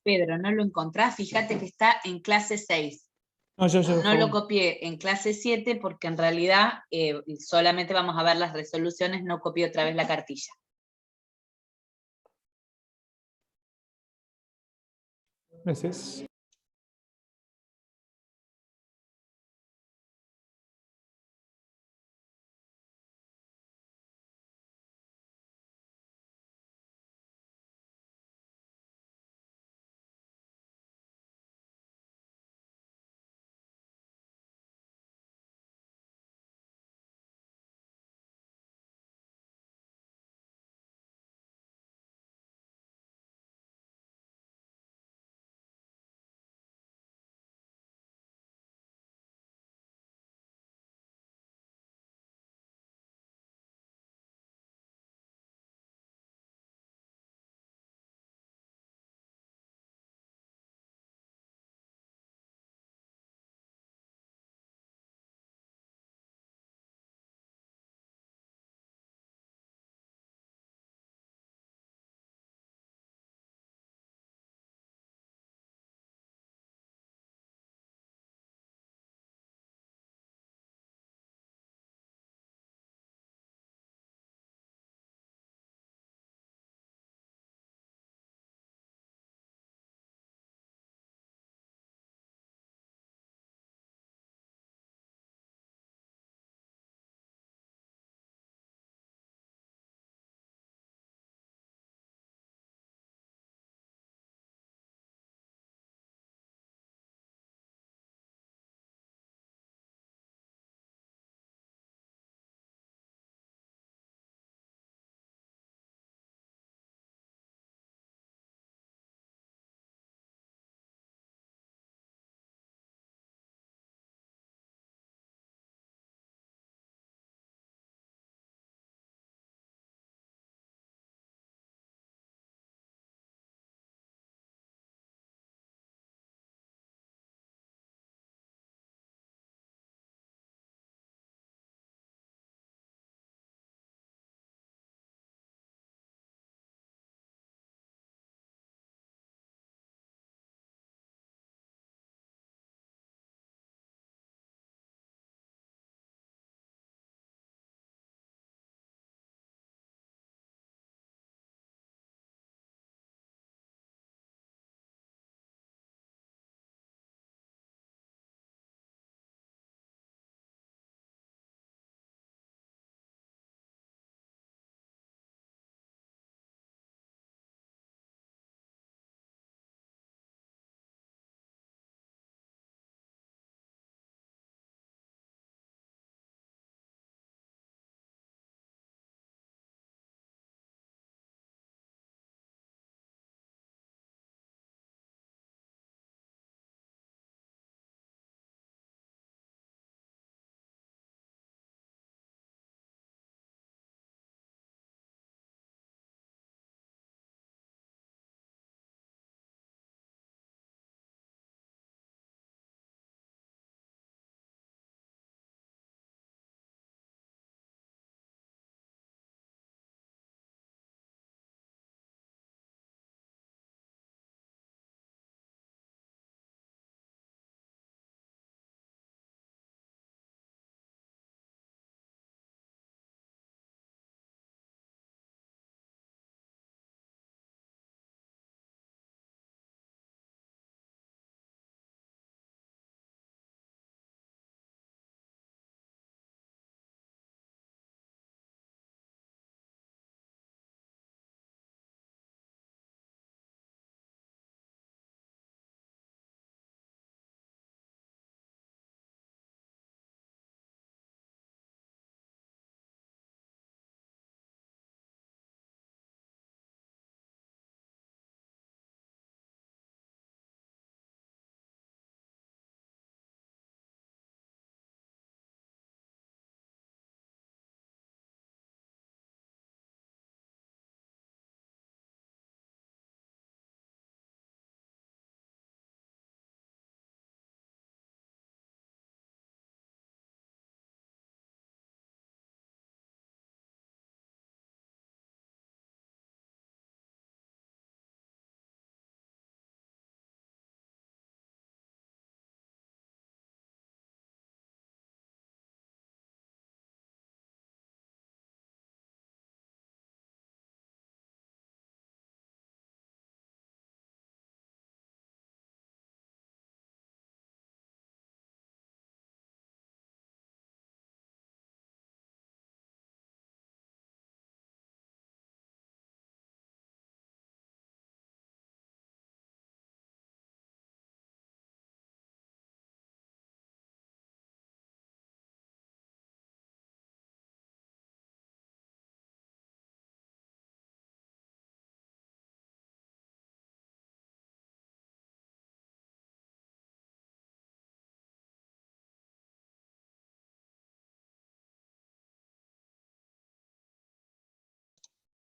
Pedro, ¿no lo encontrás? Fíjate que está en clase 6. No, yo No lo copié en clase 7 porque en realidad solamente vamos a ver las resoluciones, no copié otra vez la cartilla. Gracias.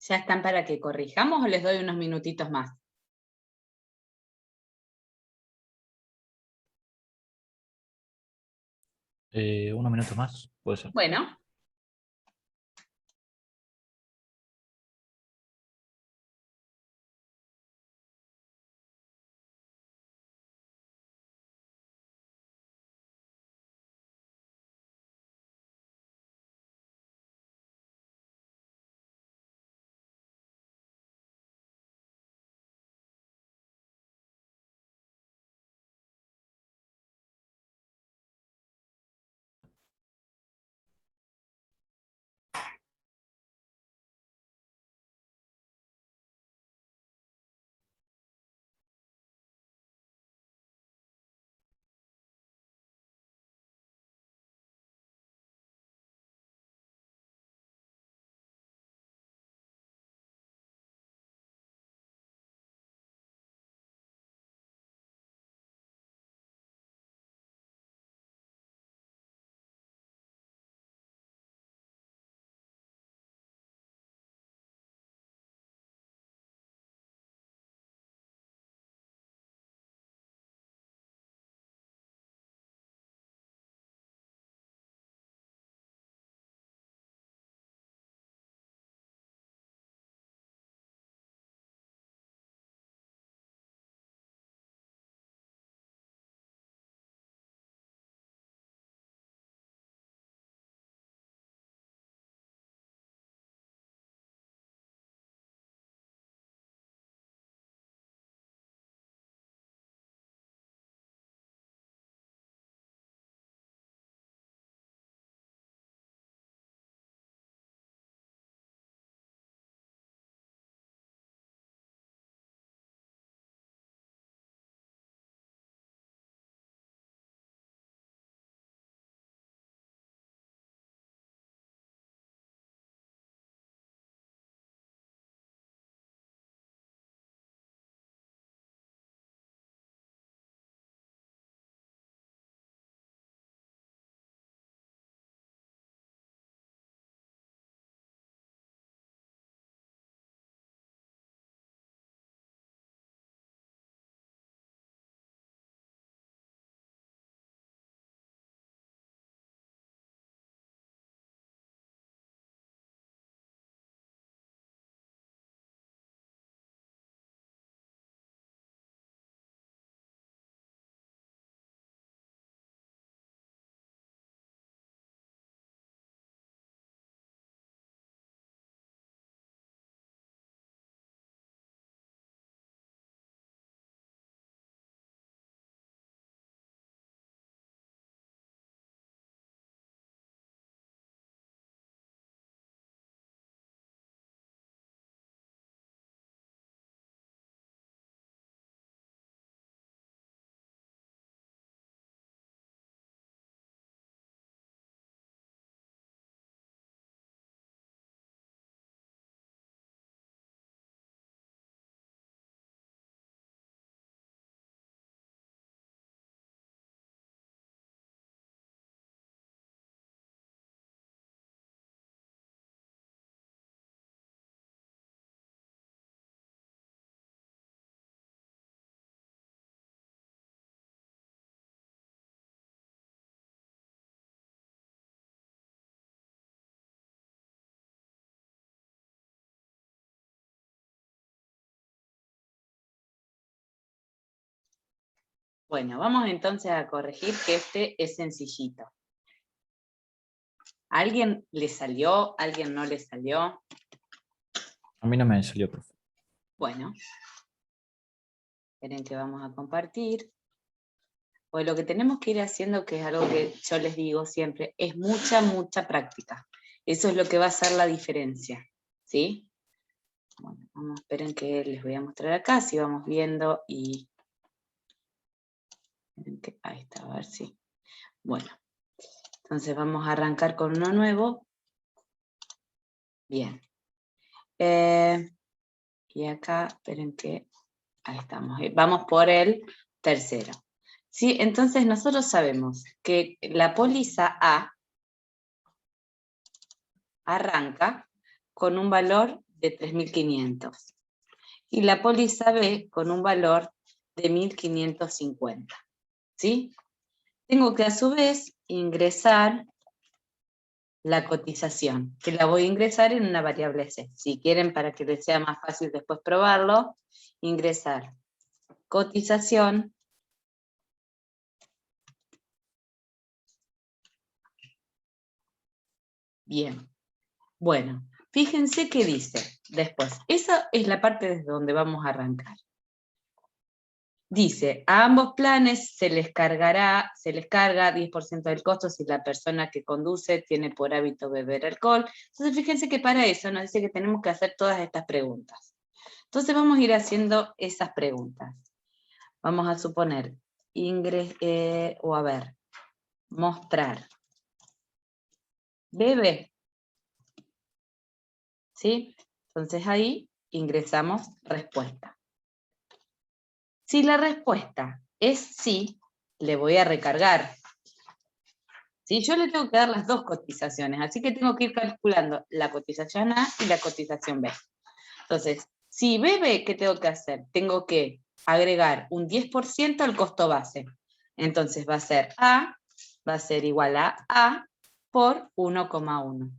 ¿Ya están para que corrijamos o les doy unos minutitos más? Unos minutos más, puede ser. Bueno. Bueno, vamos entonces a corregir que este es sencillito. ¿A alguien le salió? ¿A alguien no le salió? A mí no me salió, profe. Bueno. Esperen que vamos a compartir. Pues lo que tenemos que ir haciendo, que es algo que yo les digo siempre, es mucha práctica. Eso es lo que va a hacer la diferencia. ¿Sí? Bueno, vamos, esperen que les voy a mostrar acá, si vamos viendo y... Ahí está, a ver si... Bueno, entonces vamos a arrancar con uno nuevo. Bien. Y acá, esperen que... Ahí estamos. Vamos por el tercero. ¿Sí? Entonces nosotros sabemos que la póliza A arranca con un valor de 3.500. Y la póliza B con un valor de 1.550. ¿Sí? Tengo que a su vez ingresar la cotización, que la voy a ingresar en una variable C. Si quieren, para que les sea más fácil después probarlo, ingresar cotización bien. Bueno, fíjense qué dice después. Esa es la parte desde donde vamos a arrancar. Dice, a ambos planes se les carga 10% del costo si la persona que conduce tiene por hábito beber alcohol. Entonces fíjense que para eso nos dice que tenemos que hacer todas estas preguntas. Entonces vamos a ir haciendo esas preguntas. Vamos a suponer, mostrar. Bebe. ¿Sí? Entonces ahí ingresamos respuesta. Si la respuesta es sí, le voy a recargar. ¿Sí? Yo le tengo que dar las dos cotizaciones, así que tengo que ir calculando la cotización A y la cotización B. Entonces, si bebe, ¿qué tengo que hacer? Tengo que agregar un 10% al costo base. Entonces va a ser A, va a ser igual a A por 1,1.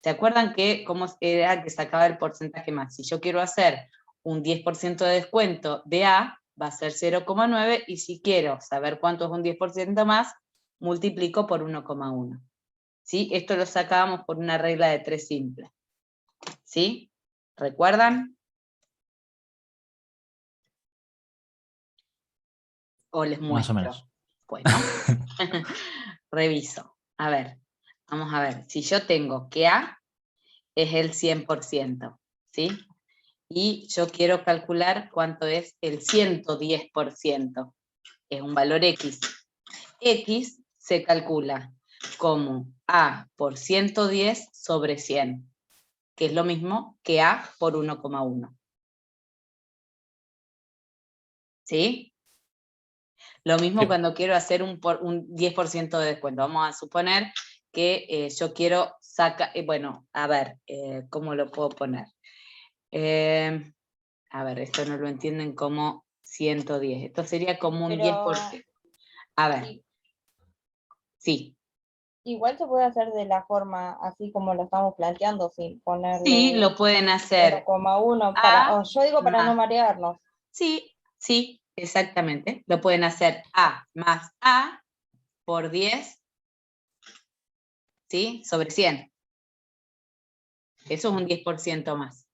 ¿Se acuerdan que cómo era que sacaba el porcentaje más? Si yo quiero hacer un 10% de descuento de A, va a ser 0,9, y si quiero saber cuánto es un 10% más, multiplico por 1,1. ¿Sí? Esto lo sacábamos por una regla de 3 simple. ¿Sí? ¿Recuerdan? ¿O les muestro? Más o menos. Bueno, reviso. A ver, vamos a ver. Si yo tengo que A es el 100%, ¿sí? Y yo quiero calcular cuánto es el 110%. Es un valor X. X se calcula como A por 110 sobre 100, que es lo mismo que A por 1,1. ¿Sí? Lo mismo Sí. cuando quiero hacer un 10% de descuento. Vamos a suponer que yo quiero sacar, bueno, a ver, ¿cómo lo puedo poner? A ver, esto no lo entienden como 110. Esto sería como un 10%. A ver, sí. Igual se puede hacer de la forma así como lo estamos planteando, sin ponerle Sí, lo pueden hacer 0,1 A yo digo para no más. marearnos. Sí, sí, exactamente. Lo pueden hacer A más A por 10, ¿sí? Sobre 100. Eso es un 10% más.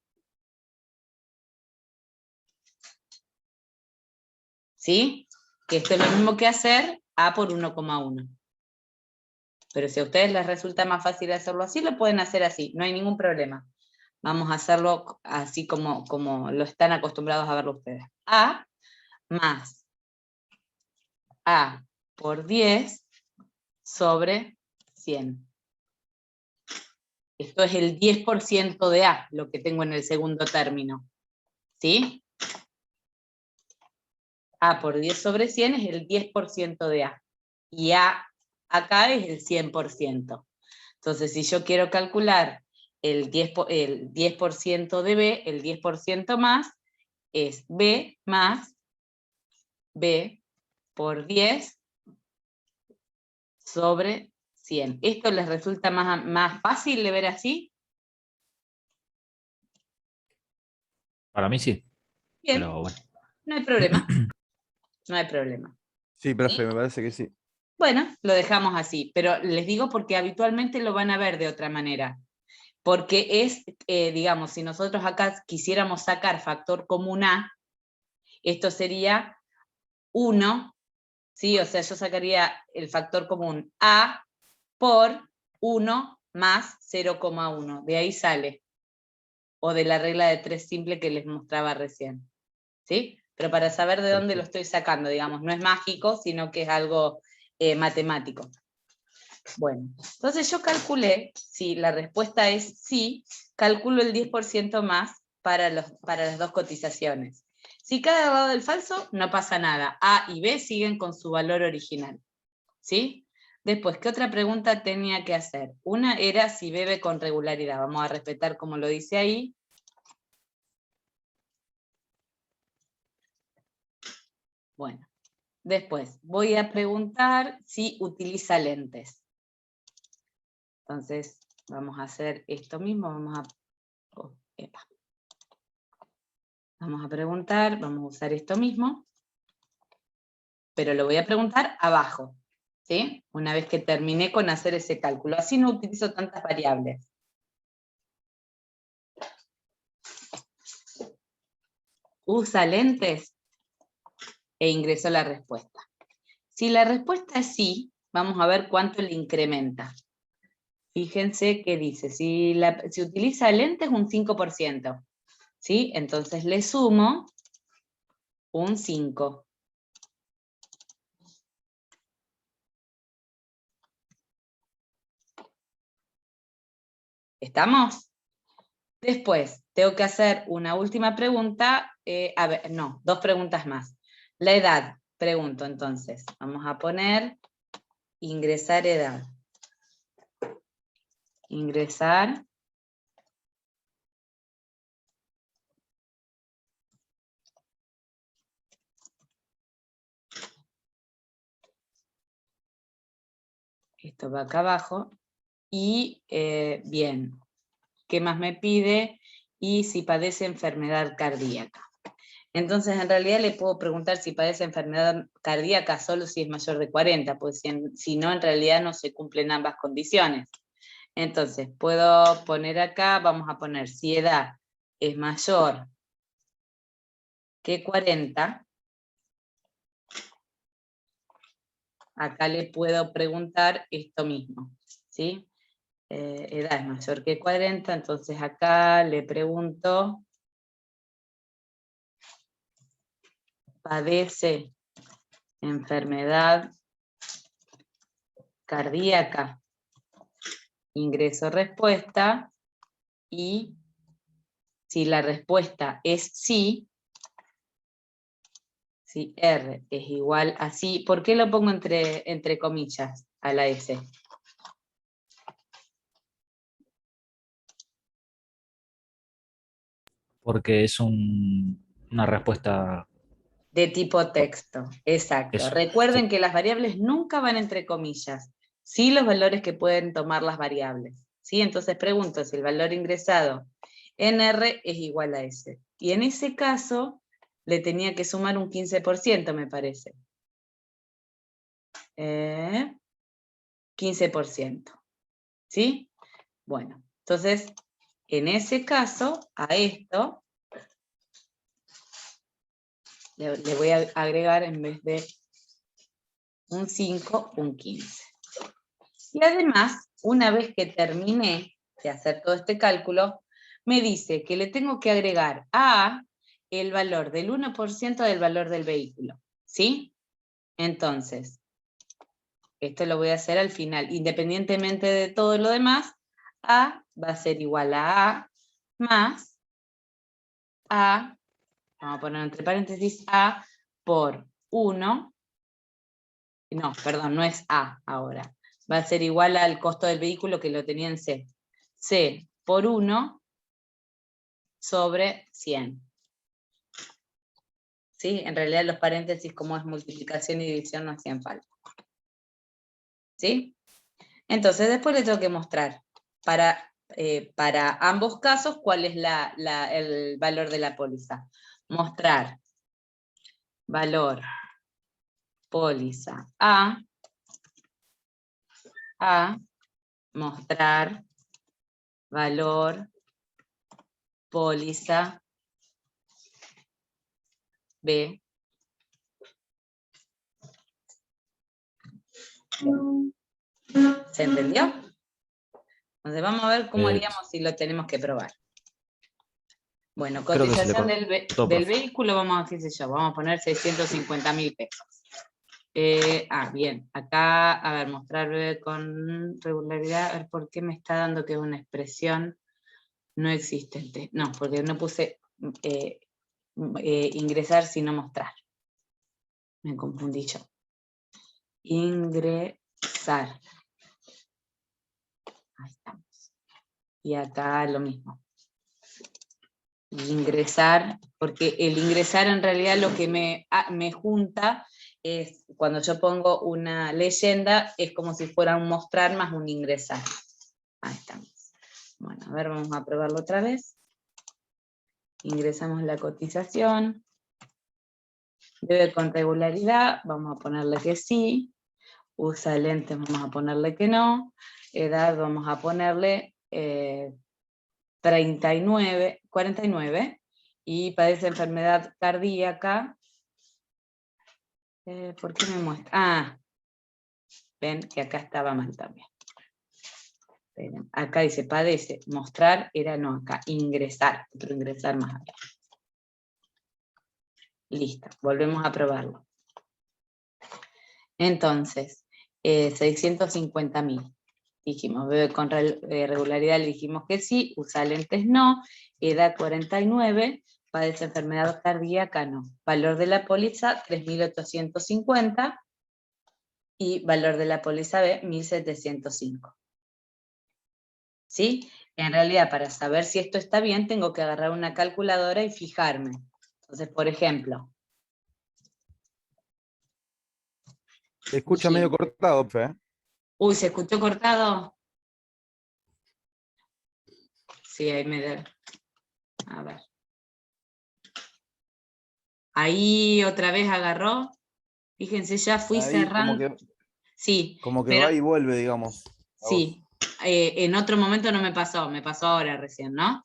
¿Sí? Que esto es lo mismo que hacer A por 1,1. Pero si a ustedes les resulta más fácil hacerlo así, lo pueden hacer así, no hay ningún problema. Vamos a hacerlo así como lo están acostumbrados a verlo ustedes. A más A por 10 sobre 100. Esto es el 10% de A, lo que tengo en el segundo término. ¿Sí? A por 10 sobre 100 es el 10% de A. Y A acá es el 100%. Entonces, si yo quiero calcular el 10% de B, el 10% más, es B más B por 10 sobre 100. ¿Esto les resulta más fácil de ver así? Para mí sí. Bien, Pero bueno. no hay problema. No hay problema. Sí, profe, ¿Sí? me parece que sí. Bueno, lo dejamos así, pero les digo porque habitualmente lo van a ver de otra manera. Porque es, digamos, si nosotros acá quisiéramos sacar factor común A, esto sería 1, ¿sí? O sea, yo sacaría el factor común A por 1 más 0,1. De ahí sale. O de la regla de 3 simple que les mostraba recién. ¿Sí? Pero para saber de dónde lo estoy sacando, digamos, no es mágico, sino que es algo matemático. Bueno, entonces yo calculé, si la respuesta es sí, calculo el 10% más para las dos cotizaciones. Si cae al lado del falso, no pasa nada. A y B siguen con su valor original. ¿Sí? Después, ¿qué otra pregunta tenía que hacer? Una era si bebe con regularidad. Vamos a respetar como lo dice ahí. Bueno, después voy a preguntar si utiliza lentes. Entonces, vamos a hacer esto mismo, vamos a preguntar, vamos a usar esto mismo, pero lo voy a preguntar abajo, ¿sí? Una vez que terminé con hacer ese cálculo, así no utilizo tantas variables. ¿Usa lentes? E ingreso la respuesta. Si la respuesta es sí, vamos a ver cuánto le incrementa. Fíjense que dice, si utiliza lentes, un 5%. ¿Sí? Entonces le sumo un 5. ¿Estamos? Después, tengo que hacer una última pregunta. A ver, no, 2 preguntas más. La edad, pregunto entonces. Vamos a poner ingresar edad. Ingresar. Esto va acá abajo. Y bien, ¿qué más me pide? Y si padece enfermedad cardíaca. Entonces, en realidad le puedo preguntar si padece enfermedad cardíaca solo si es mayor de 40, pues si no, en realidad no se cumplen ambas condiciones. Entonces, puedo poner acá, vamos a poner si edad es mayor que 40, acá le puedo preguntar esto mismo, ¿sí? Edad es mayor que 40, entonces acá le pregunto, ¿padece enfermedad cardíaca? Ingreso respuesta, y si la respuesta es sí, si R es igual a sí, ¿por qué lo pongo entre comillas a la S? Porque es una respuesta. De tipo texto, exacto. Eso, Recuerden sí. que las variables nunca van entre comillas, sí los valores que pueden tomar las variables. ¿Sí? Entonces pregunto si el valor ingresado en R es igual a S. Y en ese caso le tenía que sumar un 15%, me parece. 15%. ¿Sí? Bueno, entonces, en ese caso, a esto, le voy a agregar en vez de un 5, un 15. Y además, una vez que terminé de hacer todo este cálculo, me dice que le tengo que agregar a el valor del 1% del valor del vehículo. ¿Sí? Entonces, esto lo voy a hacer al final. Independientemente de todo lo demás, A va a ser igual a más A, vamos a poner entre paréntesis, A por 1, no, perdón, no es A ahora, va a ser igual al costo del vehículo que lo tenía en C. C por 1 sobre 100. ¿Sí? En realidad los paréntesis, como es multiplicación y división, no hacían falta. ¿Sí? Entonces después le tengo que mostrar para ambos casos cuál es el valor de la póliza. Mostrar valor póliza A, mostrar valor póliza B. ¿Se entendió? Entonces vamos a ver cómo haríamos si lo tenemos que probar. Bueno, Creo que se le cotización cortó, del profe. vehículo, vamos a poner 650.000 pesos. Bien, acá, a ver, mostrar con regularidad, a ver por qué me está dando que es una expresión no existente. No, porque no puse ingresar sino mostrar. Me confundí yo. Ingresar. Ahí estamos. Y acá lo mismo. ingresar, porque el ingresar en realidad lo que me junta es, cuando yo pongo una leyenda, es como si fuera un mostrar más un ingresar. Ahí estamos. Bueno, a ver, vamos a probarlo otra vez. Ingresamos la cotización. Debe con regularidad, vamos a ponerle que sí. Usa lentes, vamos a ponerle que no. Edad, vamos a ponerle 49. Y padece enfermedad cardíaca. ¿Por qué me muestra? Ah, ven que acá estaba mal también. Esperen, acá dice padece, mostrar era no acá, ingresar, otro ingresar más acá. Listo, volvemos a probarlo. Entonces, 650.000. Dijimos, bebe con regularidad, le dijimos que sí, usa lentes no, edad 49, padece enfermedad cardíaca no. Valor de la póliza 3.850 y valor de la póliza B 1.705. ¿Sí? En realidad, para saber si esto está bien, tengo que agarrar una calculadora y fijarme. Entonces, por ejemplo. Se escucha medio cortado, Fe. Uy, ¿se escuchó cortado? Sí, ahí me da. A ver. Ahí otra vez agarró. Fíjense, ya fui Ahí cerrando. Sí, como que pero, va y vuelve, digamos. sí. En otro momento no me pasó ahora recién, ¿no?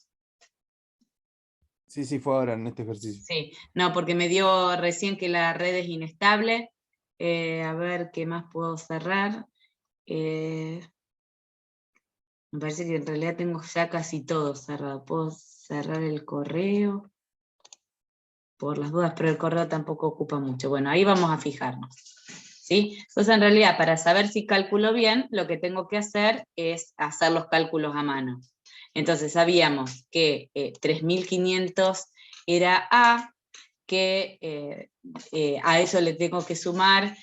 Sí, fue ahora en este ejercicio. Sí, no, porque me dio recién que la red es inestable. A ver, ¿qué más puedo cerrar? Me parece que en realidad tengo ya casi todo cerrado. Puedo cerrar el correo, por las dudas, pero el correo tampoco ocupa mucho. Bueno, ahí vamos a fijarnos. ¿Sí? Entonces, en realidad, para saber si calculo bien, lo que tengo que hacer es hacer los cálculos a mano. Entonces, sabíamos que 3.500 era A, que a eso le tengo que sumar,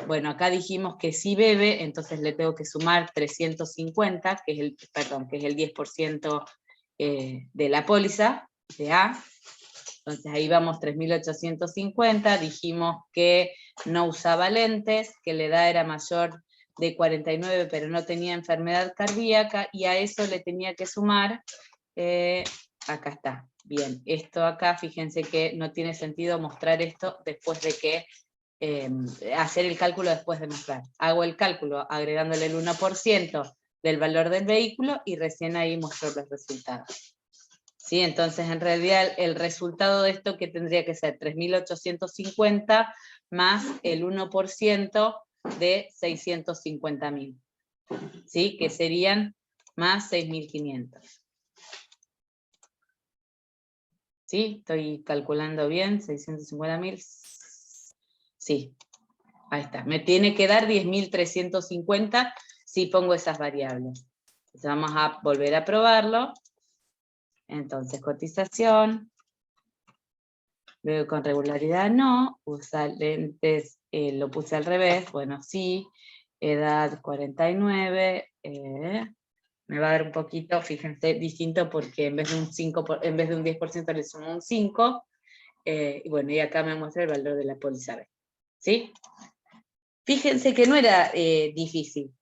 bueno, acá dijimos que sí bebe, entonces le tengo que sumar 350, que es el 10% de la póliza de A. Entonces ahí vamos 3.850, dijimos que no usaba lentes, que la edad era mayor de 49, pero no tenía enfermedad cardíaca, y a eso le tenía que sumar, acá está, bien, esto acá, fíjense que no tiene sentido mostrar esto después de que, hacer el cálculo después de mostrar. Hago el cálculo agregándole el 1% del valor del vehículo y recién ahí muestro los resultados. ¿Sí? Entonces, en realidad, el resultado de esto, que tendría que ser 3.850 más el 1% de 650.000, ¿sí? Que serían más 6.500. ¿Sí? Estoy calculando bien, 650.000. Sí, ahí está. Me tiene que dar 10.350 si pongo esas variables. Entonces vamos a volver a probarlo. Entonces, cotización. Veo con regularidad no. Usa lentes, lo puse al revés. Bueno, sí. Edad 49. Me va a dar un poquito, fíjense, distinto, porque en vez de un 10% le sumo un 5. Y bueno, y acá me muestra el valor de la póliza B. ¿Sí? Fíjense que no era difícil.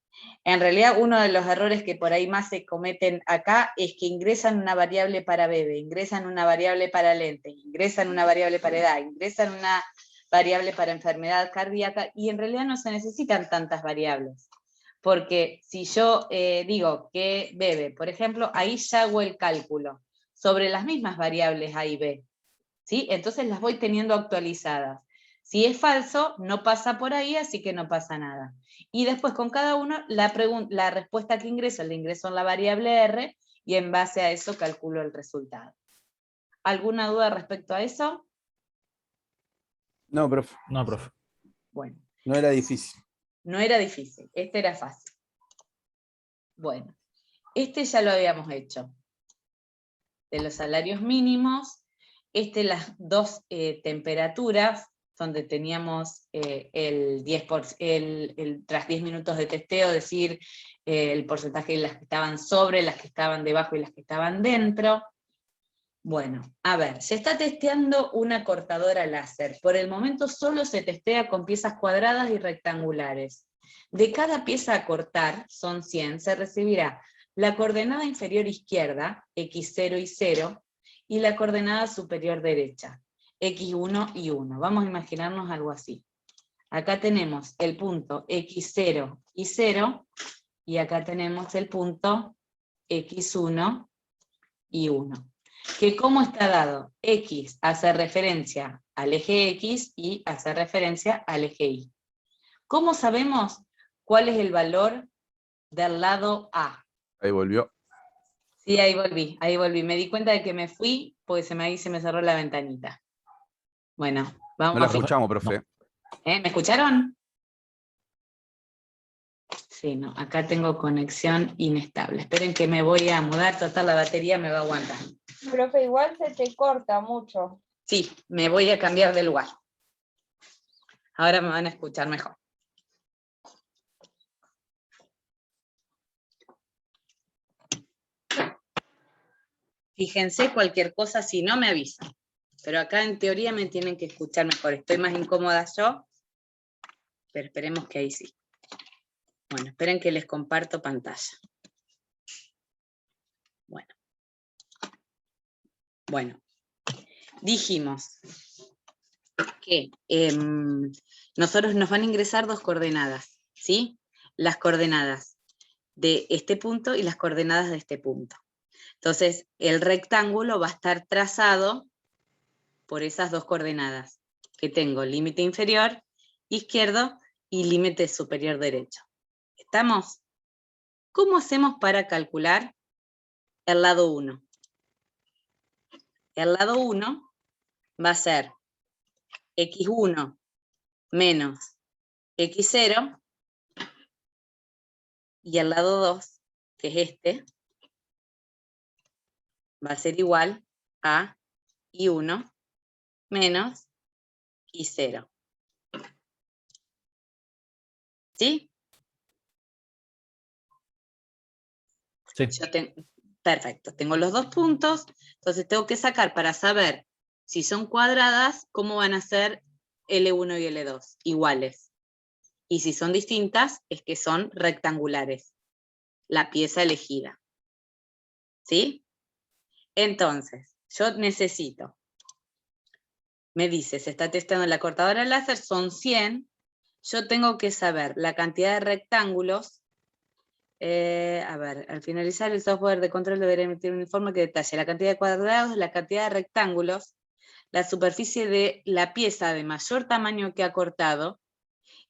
En realidad, uno de los errores que por ahí más se cometen acá es que ingresan una variable para bebé, ingresan una variable para lentes, ingresan una variable para edad, ingresan una variable para enfermedad cardíaca, y en realidad no se necesitan tantas variables. Porque si yo digo que bebe, por ejemplo, ahí ya hago el cálculo sobre las mismas variables A y B, ¿sí? Entonces las voy teniendo actualizadas. Si es falso, no pasa por ahí, así que no pasa nada. Y después con cada uno, la respuesta que ingreso, la ingreso en la variable R, y en base a eso calculo el resultado. ¿Alguna duda respecto a eso? No, profe. No, profe. Bueno. No era difícil. No era difícil, este era fácil. Bueno, este ya lo habíamos hecho. De los salarios mínimos, las dos temperaturas, donde teníamos tras 10 minutos de testeo, decir el porcentaje de las que estaban sobre, las que estaban debajo y las que estaban dentro. Bueno, a ver, se está testeando una cortadora láser. Por el momento solo se testea con piezas cuadradas y rectangulares. De cada pieza a cortar, son 100, se recibirá la coordenada inferior izquierda, x0 y 0, y la coordenada superior derecha, x1 y 1. Vamos a imaginarnos algo así. Acá tenemos el punto x0 y 0, y acá tenemos el punto x1 y 1. Que cómo está dado, X hace referencia al eje X y hace referencia al eje Y. ¿Cómo sabemos cuál es el valor del lado A? Ahí volvió. Sí, ahí volví. Me di cuenta de que me fui porque se me cerró la ventanita. Bueno, No vamos la a... escuchamos, profe. ¿Me escucharon? Sí, no, acá tengo conexión inestable. Esperen que me voy a mudar, total la batería me va a aguantar. Profe, igual se te corta mucho. Sí, me voy a cambiar de lugar. Ahora me van a escuchar mejor. Fíjense cualquier cosa, si no me avisan. Pero acá en teoría me tienen que escuchar mejor. Estoy más incómoda yo, pero esperemos que ahí sí. Bueno, esperen que les comparto pantalla. Bueno, dijimos que nosotros nos van a ingresar dos coordenadas, ¿sí? Las coordenadas de este punto y las coordenadas de este punto. Entonces, el rectángulo va a estar trazado por esas dos coordenadas, que tengo límite inferior izquierdo y límite superior derecho. ¿Estamos? ¿Cómo hacemos para calcular el lado 1? El lado 1 va a ser x1 menos x0, y el lado 2, que es este, va a ser igual a y1 menos y0. ¿Sí? Sí. Perfecto, tengo los dos puntos, entonces tengo que sacar para saber si son cuadradas, cómo van a ser L1 y L2, iguales. Y si son distintas, es que son rectangulares, la pieza elegida. ¿Sí? Entonces, yo necesito, me dice, se está testando la cortadora láser, son 100, yo tengo que saber la cantidad de rectángulos. A ver, al finalizar el software de control deberá emitir un informe que detalle la cantidad de cuadrados, la cantidad de rectángulos, la superficie de la pieza de mayor tamaño que ha cortado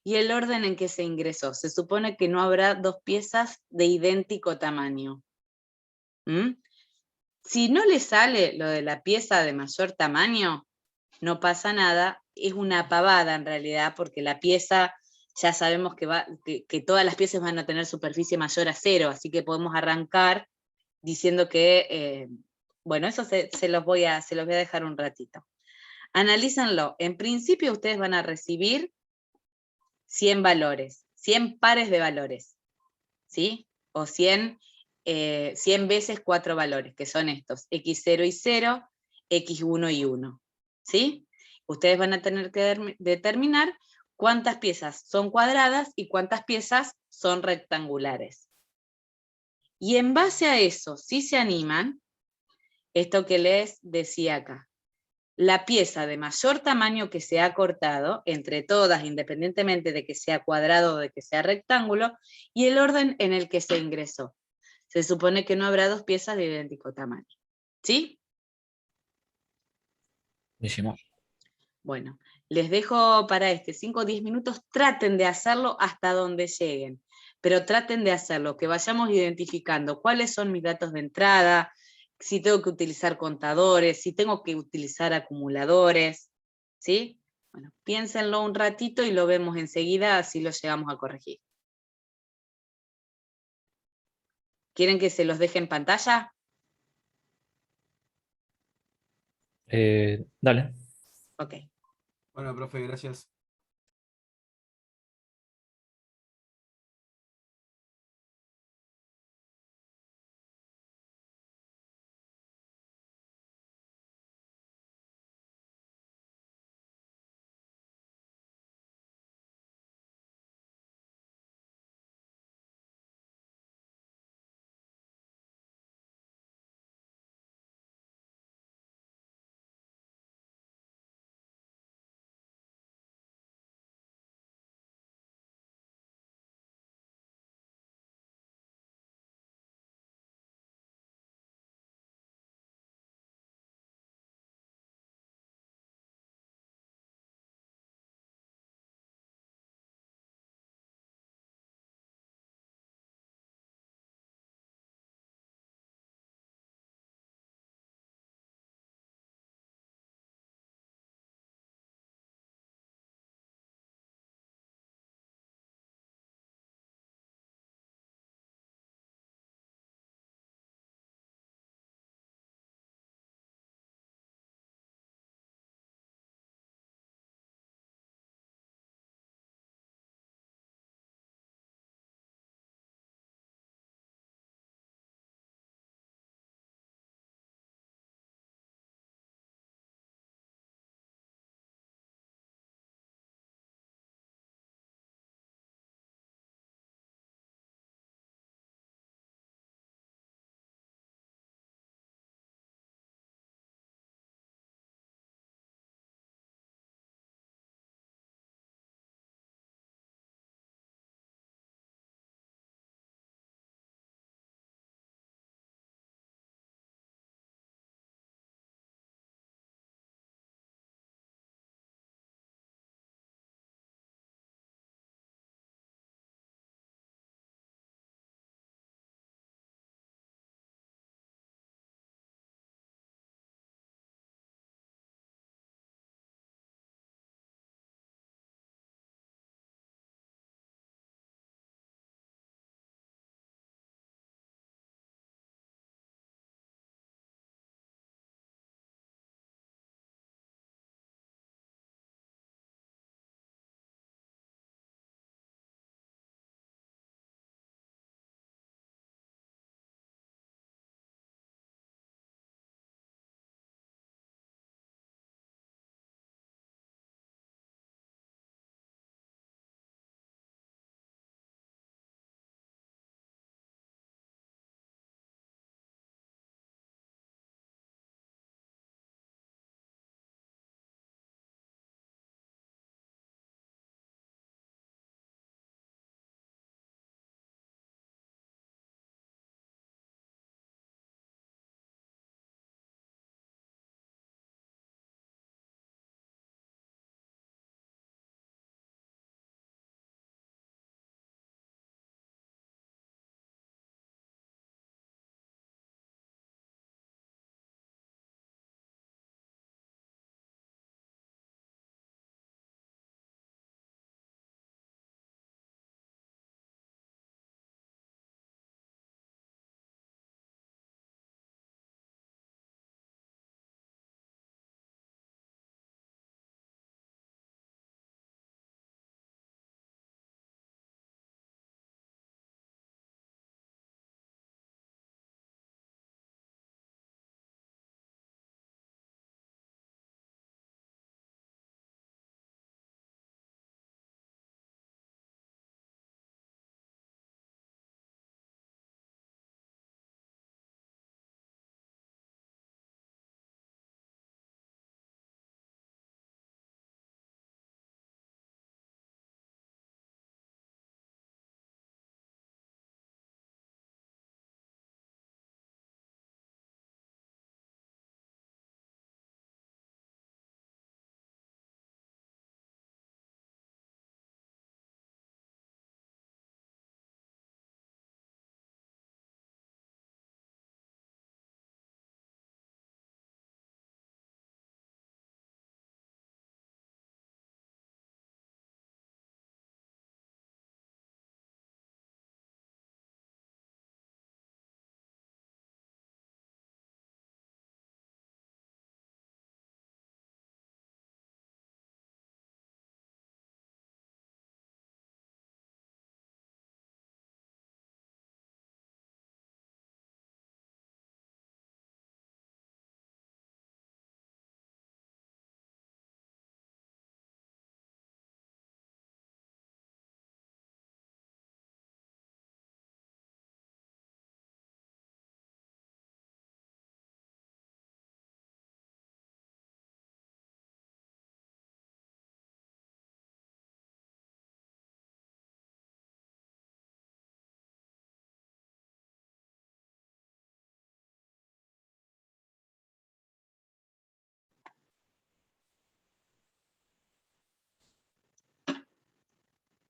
y el orden en que se ingresó. Se supone que no habrá dos piezas de idéntico tamaño. ¿Mm? Si no le sale lo de la pieza de mayor tamaño, no pasa nada, es una pavada en realidad, porque la pieza, ya sabemos que todas las piezas van a tener superficie mayor a 0, así que podemos arrancar diciendo que, bueno, eso se los voy a dejar un ratito. Analícenlo. En principio ustedes van a recibir 100 valores, 100 pares de valores, ¿sí? O 100 veces 4 valores, que son estos, x0 y 0, x1 y 1, ¿sí? Ustedes van a tener que determinar cuántas piezas son cuadradas y cuántas piezas son rectangulares. Y en base a eso, si se animan, esto que les decía acá, la pieza de mayor tamaño que se ha cortado, entre todas, independientemente de que sea cuadrado o de que sea rectángulo, y el orden en el que se ingresó. Se supone que no habrá dos piezas de idéntico tamaño. ¿Sí? Buenísimo. Bueno, les dejo para 5 o 10 minutos, traten de hacerlo hasta donde lleguen, pero traten de hacerlo, que vayamos identificando cuáles son mis datos de entrada, si tengo que utilizar contadores, si tengo que utilizar acumuladores, ¿sí? Bueno, piénsenlo un ratito y lo vemos enseguida, así lo llegamos a corregir. ¿Quieren que se los deje en pantalla? Dale. Ok. Bueno, profe, gracias.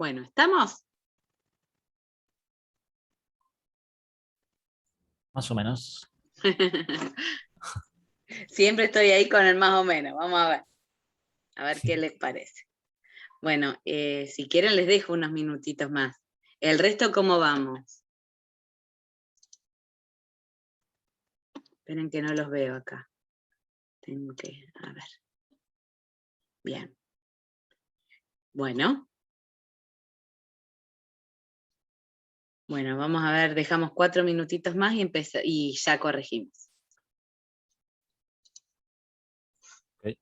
Bueno, ¿estamos? Más o menos. Siempre estoy ahí con el más o menos. Vamos a ver qué les parece. Bueno, si quieren les dejo unos minutitos más. ¿El resto cómo vamos? Esperen que no los veo acá. Tengo que, a ver. Bien. Bueno. Bueno, vamos a ver, dejamos 4 minutitos más y ya corregimos. Ok.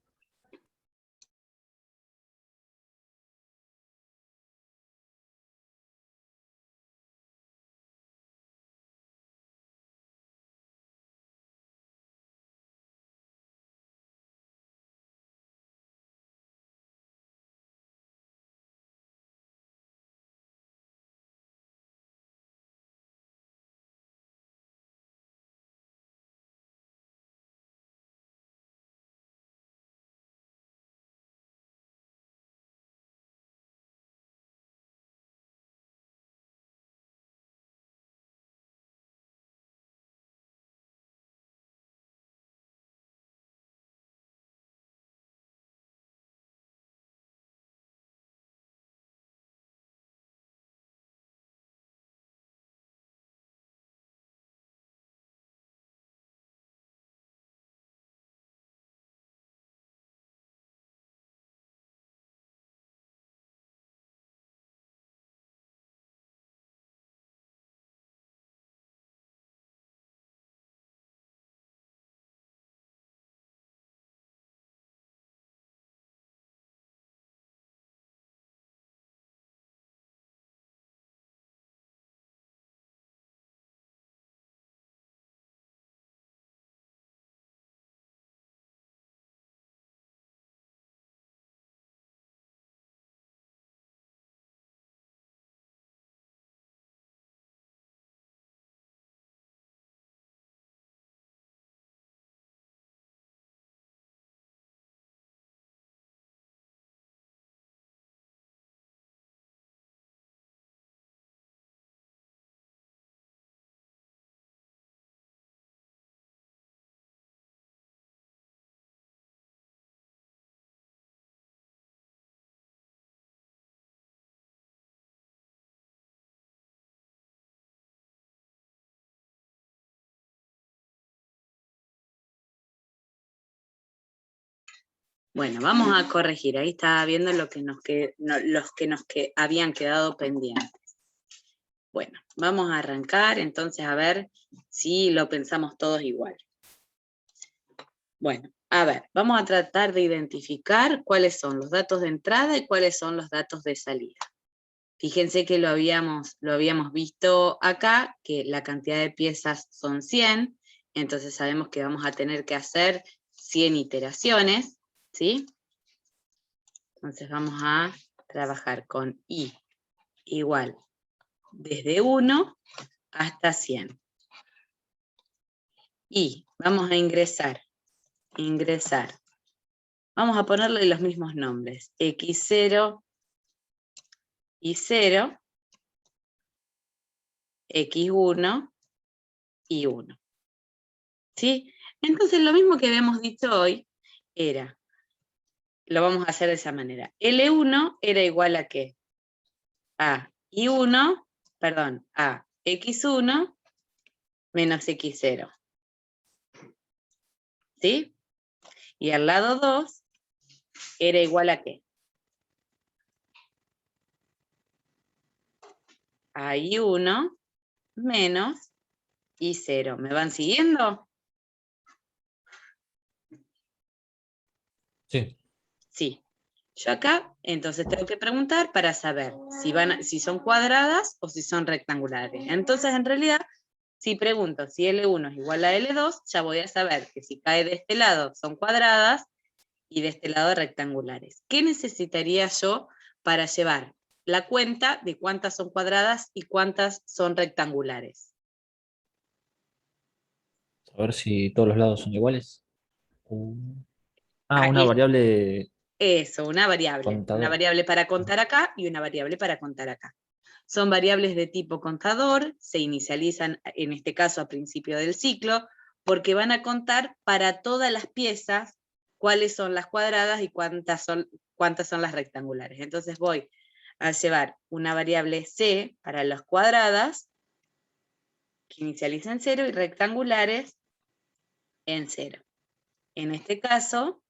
Bueno, vamos a corregir. Ahí estaba viendo los que habían quedado pendientes. Bueno, vamos a arrancar entonces a ver si lo pensamos todos igual. Bueno, a ver, vamos a tratar de identificar cuáles son los datos de entrada y cuáles son los datos de salida. Fíjense que lo habíamos visto acá, que la cantidad de piezas son 100, entonces sabemos que vamos a tener que hacer 100 iteraciones, ¿sí? Entonces vamos a trabajar con I igual desde 1 hasta 100. Y vamos a ingresar. Vamos a ponerle los mismos nombres. X0 y 0, X1 y 1. ¿Sí? Entonces lo mismo que habíamos dicho hoy era, lo vamos a hacer de esa manera. L1 era igual a ¿qué? A X1 menos X0. ¿Sí? Y al lado 2 era igual a ¿qué? A I1 menos I0. ¿Me van siguiendo? Sí. Sí. Yo acá, entonces tengo que preguntar para saber si son cuadradas o si son rectangulares. Entonces, en realidad, si pregunto si L1 es igual a L2, ya voy a saber que si cae de este lado son cuadradas y de este lado rectangulares. ¿Qué necesitaría yo para llevar la cuenta de cuántas son cuadradas y cuántas son rectangulares? A ver si todos los lados son iguales. Una Ahí, variable Eso, una variable. Contador. Una variable para contar acá y una variable para contar acá. Son variables de tipo contador, se inicializan en este caso a principio del ciclo, porque van a contar para todas las piezas cuáles son las cuadradas y cuántas son las rectangulares. Entonces voy a llevar una variable C para las cuadradas, que inicializa en 0, y rectangulares en 0. En este caso,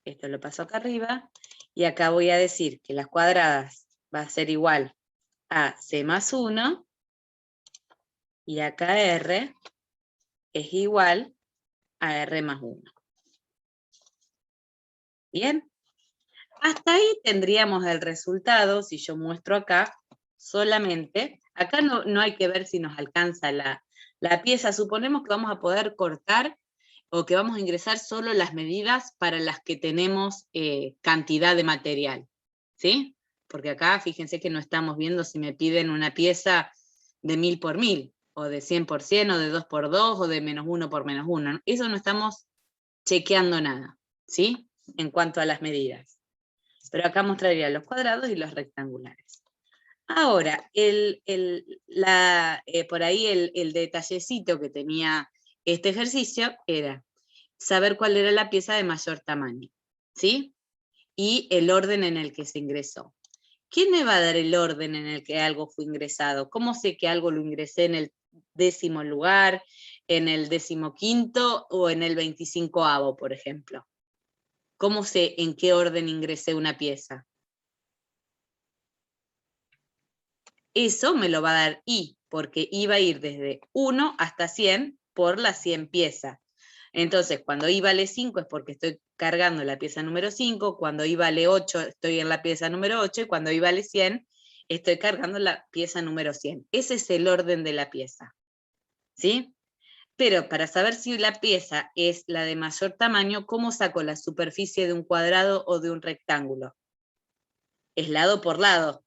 esto lo paso acá arriba, y acá voy a decir que las cuadradas va a ser igual a C más 1, y acá R es igual a R más 1. Bien, hasta ahí tendríamos el resultado, si yo muestro acá, solamente, acá no hay que ver si nos alcanza la pieza, suponemos que vamos a poder cortar o que vamos a ingresar solo las medidas para las que tenemos cantidad de material, ¿sí? Porque acá fíjense que no estamos viendo si me piden una pieza de 1000 por 1000, o de 100 por 100, o de 2 por 2, o de -1 por -1. Eso no estamos chequeando nada, ¿sí? En cuanto a las medidas. Pero acá mostraría los cuadrados y los rectangulares. Ahora, por ahí el detallecito que tenía este ejercicio era saber cuál era la pieza de mayor tamaño, ¿sí? Y el orden en el que se ingresó. ¿Quién me va a dar el orden en el que algo fue ingresado? ¿Cómo sé que algo lo ingresé en el 10º lugar, en el 15º o en el 25º, por ejemplo? ¿Cómo sé en qué orden ingresé una pieza? Eso me lo va a dar I, porque I va a ir desde 1 hasta 100 por las 100 piezas. Entonces, cuando I vale 5 es porque estoy cargando la pieza número 5, cuando I vale 8 estoy en la pieza número 8, y cuando I vale 100 estoy cargando la pieza número 100. Ese es el orden de la pieza, ¿sí? Pero para saber si la pieza es la de mayor tamaño, ¿cómo saco la superficie de un cuadrado o de un rectángulo? Es lado por lado,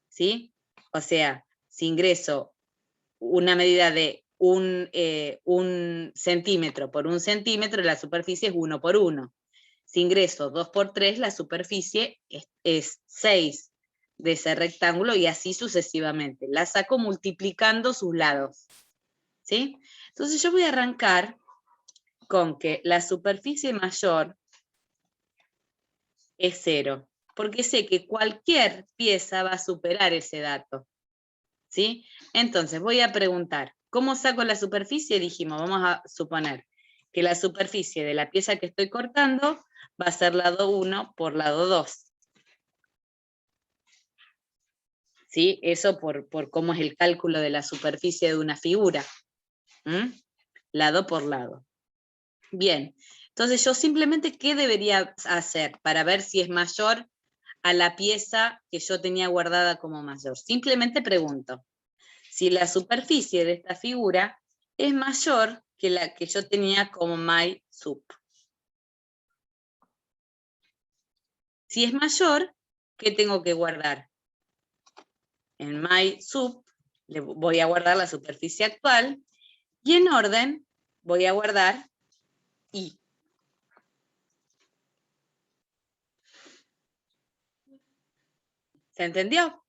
¿sí? O sea, si ingreso una medida de 1 centímetro por 1 centímetro, la superficie es 1 por 1. Si ingreso 2 por 3, la superficie es 6 de ese rectángulo, y así sucesivamente. La saco multiplicando sus lados, ¿sí? Entonces yo voy a arrancar con que la superficie mayor es 0, porque sé que cualquier pieza va a superar ese dato, ¿sí? Entonces voy a preguntar, ¿cómo saco la superficie? Dijimos, vamos a suponer que la superficie de la pieza que estoy cortando va a ser lado 1 por lado 2. ¿Sí? Eso por cómo es el cálculo de la superficie de una figura. Lado por lado. Bien, entonces yo simplemente, ¿qué debería hacer para ver si es mayor a la pieza que yo tenía guardada como mayor? Simplemente pregunto si la superficie de esta figura es mayor que la que yo tenía como my sub. Si es mayor, ¿qué tengo que guardar? En my sub le voy a guardar la superficie actual, y en orden voy a guardar I. ¿Se entendió?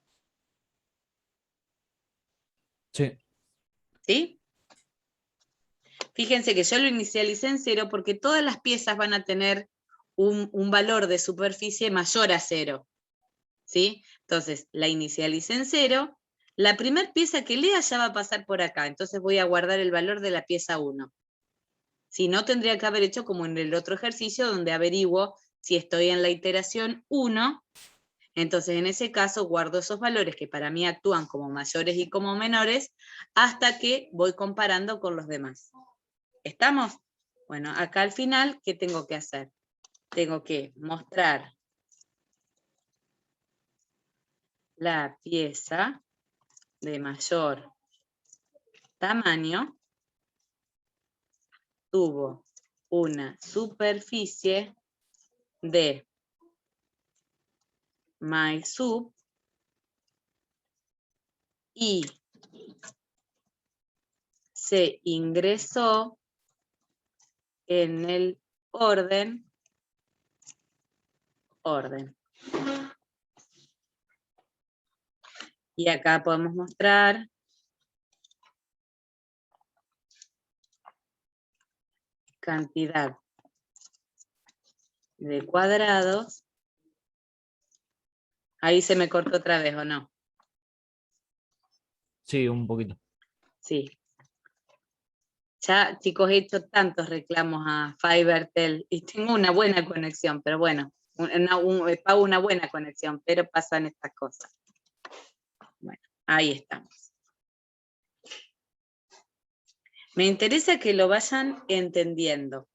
Sí. ¿Sí? Fíjense que yo lo inicialicé en 0 porque todas las piezas van a tener un valor de superficie mayor a 0. ¿Sí? Entonces, la inicialicé en 0. La primera pieza que lea ya va a pasar por acá. Entonces voy a guardar el valor de la pieza 1. Si no, tendría que haber hecho como en el otro ejercicio, donde averiguo si estoy en la iteración 1. Entonces, en ese caso, guardo esos valores que para mí actúan como mayores y como menores, hasta que voy comparando con los demás. ¿Estamos? Bueno, acá al final, ¿qué tengo que hacer? Tengo que mostrar la pieza de mayor tamaño tuvo una superficie de my sub y se ingresó en el orden orden. Y acá podemos mostrar cantidad de cuadrados. Ahí se me cortó otra vez, ¿o no? Sí, un poquito. Sí. Ya, chicos, he hecho tantos reclamos a Fivertel y tengo una buena conexión, pero bueno, pago una buena conexión, pero pasan estas cosas. Bueno, ahí estamos. Me interesa que lo vayan entendiendo.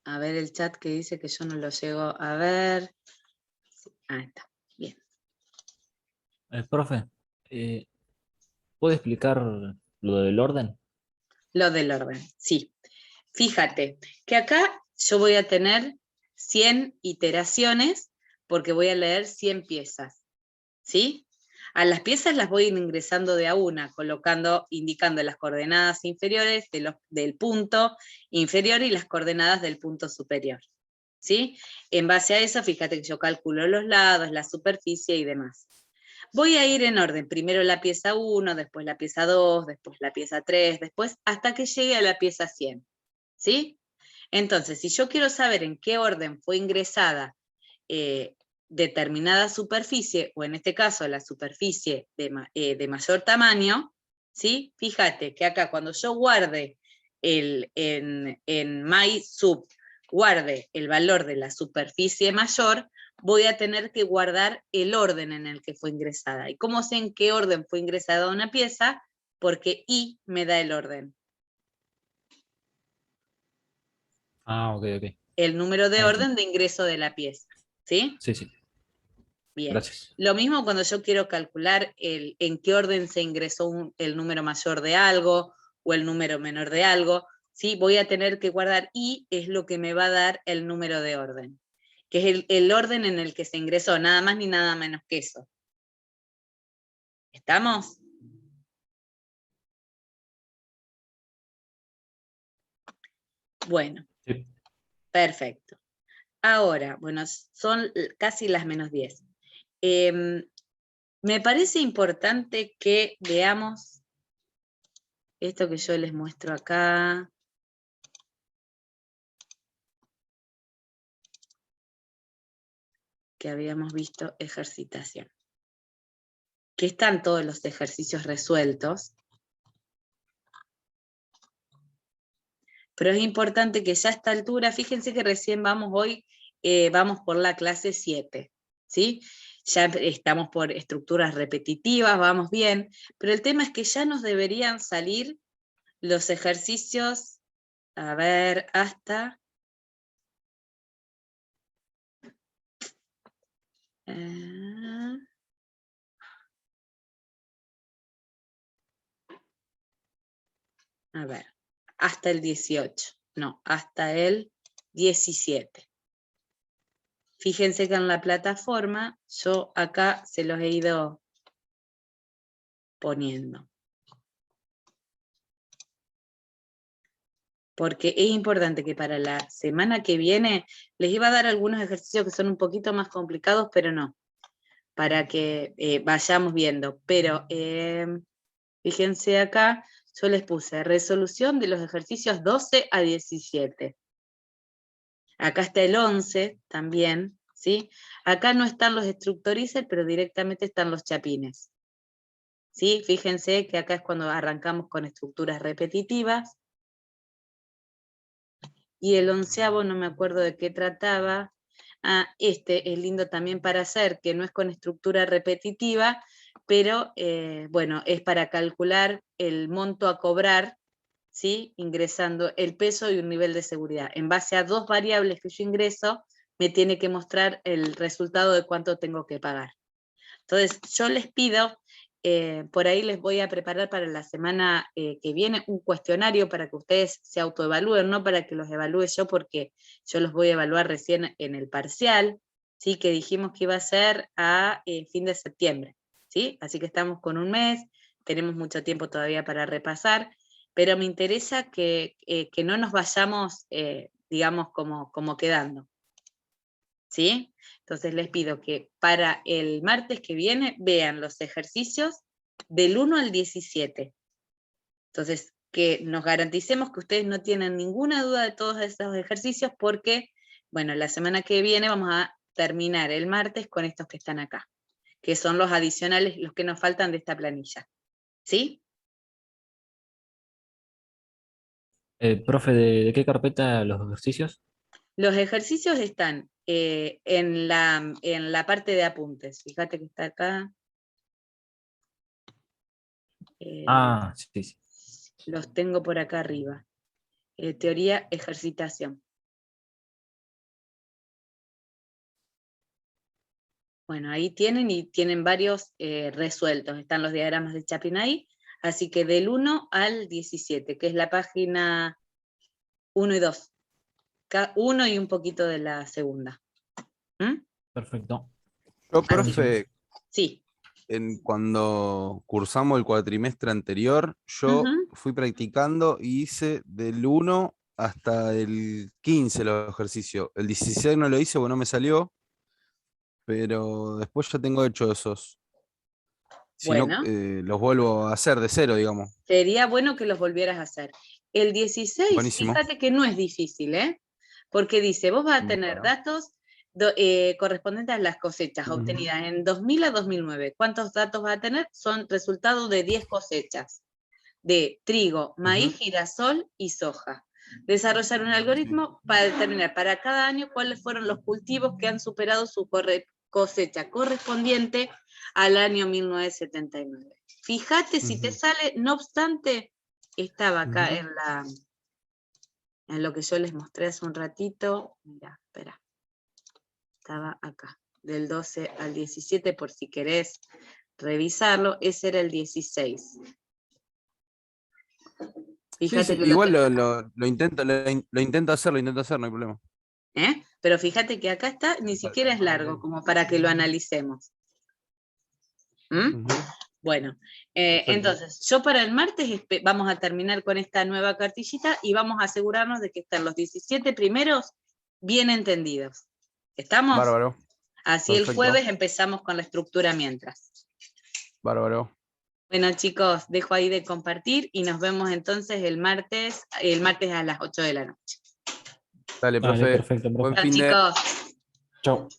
A ver el chat que dice que yo no lo llego a ver. Ahí está, bien. Profe, ¿puede explicar lo del orden? Lo del orden, sí. Fíjate que acá yo voy a tener 100 iteraciones porque voy a leer 100 piezas, ¿sí? A las piezas las voy a ir ingresando de a una, indicando las coordenadas inferiores del punto inferior y las coordenadas del punto superior, ¿sí? En base a eso, fíjate que yo calculo los lados, la superficie y demás. Voy a ir en orden, primero la pieza 1, después la pieza 2, después la pieza 3, después hasta que llegue a la pieza 100, ¿sí? Entonces, si yo quiero saber en qué orden fue ingresada determinada superficie, o en este caso la superficie de mayor tamaño, ¿sí? Fíjate que acá cuando yo guarde en MySub, guarde el valor de la superficie mayor, voy a tener que guardar el orden en el que fue ingresada. ¿Y cómo sé en qué orden fue ingresada una pieza? Porque I me da el orden. Ah, ok, ok. El número de Ahí está. orden de ingreso de la pieza, ¿sí? Sí, sí. Bien. Gracias. Lo mismo cuando yo quiero calcular en qué orden se ingresó el número mayor de algo o el número menor de algo, ¿sí? Voy a tener que guardar I, es lo que me va a dar el número de orden, que es el orden en el que se ingresó, nada más ni nada menos que eso. ¿Estamos? Bueno, Sí. perfecto. Ahora, bueno, son casi las -10. Me parece importante que veamos esto que yo les muestro acá. Que habíamos visto ejercitación. Que están todos los ejercicios resueltos. Pero es importante que ya a esta altura, fíjense que recién vamos hoy, vamos por la clase 7, ¿sí? Ya estamos por estructuras repetitivas, vamos bien, pero el tema es que ya nos deberían salir los ejercicios, a ver, hasta... a ver, hasta el 18, no, hasta el 17. Fíjense que en la plataforma, yo acá se los he ido poniendo. Porque es importante que para la semana que viene, les iba a dar algunos ejercicios que son un poquito más complicados, pero no, para que vayamos viendo. Pero fíjense acá, yo les puse resolución de los ejercicios 12 a 17. Acá está el 11 también, ¿sí? Acá no están los structurizers, pero directamente están los chapines. ¿Sí? Fíjense que acá es cuando arrancamos con estructuras repetitivas. Y el 11º no me acuerdo de qué trataba. Ah, este es lindo también para hacer, que no es con estructura repetitiva, pero bueno, es para calcular el monto a cobrar, ¿sí? Ingresando el peso y un nivel de seguridad. En base a 2 variables que yo ingreso, me tiene que mostrar el resultado de cuánto tengo que pagar. Entonces, yo les pido, por ahí les voy a preparar para la semana que viene un cuestionario para que ustedes se autoevalúen, no para que los evalúe yo, porque yo los voy a evaluar recién en el parcial, ¿sí? Que dijimos que iba a ser a fin de septiembre, ¿sí? Así que estamos con un mes, tenemos mucho tiempo todavía para repasar. pero me interesa que no nos vayamos, digamos, como quedando. ¿Sí? Entonces les pido que para el martes que viene vean los ejercicios del 1 al 17. Entonces, que nos garanticemos que ustedes no tienen ninguna duda de todos esos ejercicios porque, bueno, la semana que viene vamos a terminar el martes con estos que están acá, que son los adicionales, los que nos faltan de esta planilla. ¿Sí? Profe, ¿de qué carpeta los ejercicios? Los ejercicios están en la parte de apuntes. Fíjate que está acá. Ah, sí, sí. Los tengo por acá arriba. Teoría, ejercitación. Bueno, ahí tienen y tienen varios resueltos. Están los diagramas de Chapin ahí. Así que del 1 al 17, que es la página 1 y 2. 1 y un poquito de la segunda. ¿Mm? Perfecto. Yo, Buenísimo. profe, Sí. cuando cursamos el cuatrimestre anterior, yo Ujú. fui practicando y hice del 1 hasta el 15 los ejercicios. El 16 no lo hice porque no me salió, pero después ya tengo hecho esos. Si no, Bueno, los vuelvo a hacer de cero, digamos. sería bueno que los volvieras a hacer. El 16, Buenísimo. fíjate que no es difícil, ¿eh? Porque dice, vos vas a tener Bueno. datos correspondientes a las cosechas Ujú. obtenidas en 2000 a 2009. ¿Cuántos datos vas a tener? Son resultados de 10 cosechas de trigo, maíz, girasol y soja. Desarrollar un algoritmo para determinar para cada año cuáles fueron los cultivos que han superado su cosecha correspondiente al año 1979. Fíjate si te sale, no obstante, estaba acá en lo que yo les mostré hace un ratito. Mira, espera. Estaba acá, del 12 al 17, por si querés revisarlo. Ese era el 16. Fíjate Sí, que igual lo intento hacer, no hay problema. Pero fíjate que acá está, ni siquiera es largo, como para que lo analicemos. ¿Mm? Bueno, entonces, yo para el martes vamos a terminar con esta nueva cartillita y vamos a asegurarnos de que están los 17 primeros bien entendidos. ¿Estamos? Bárbaro. Así Perfecto. el jueves empezamos con la estructura mientras. Bárbaro. Bueno, chicos, dejo ahí de compartir y nos vemos entonces el martes a las 8 de la noche. Dale, Dale, profe. perfecto, profe. Buen Chao, fin de... chicos. Chau.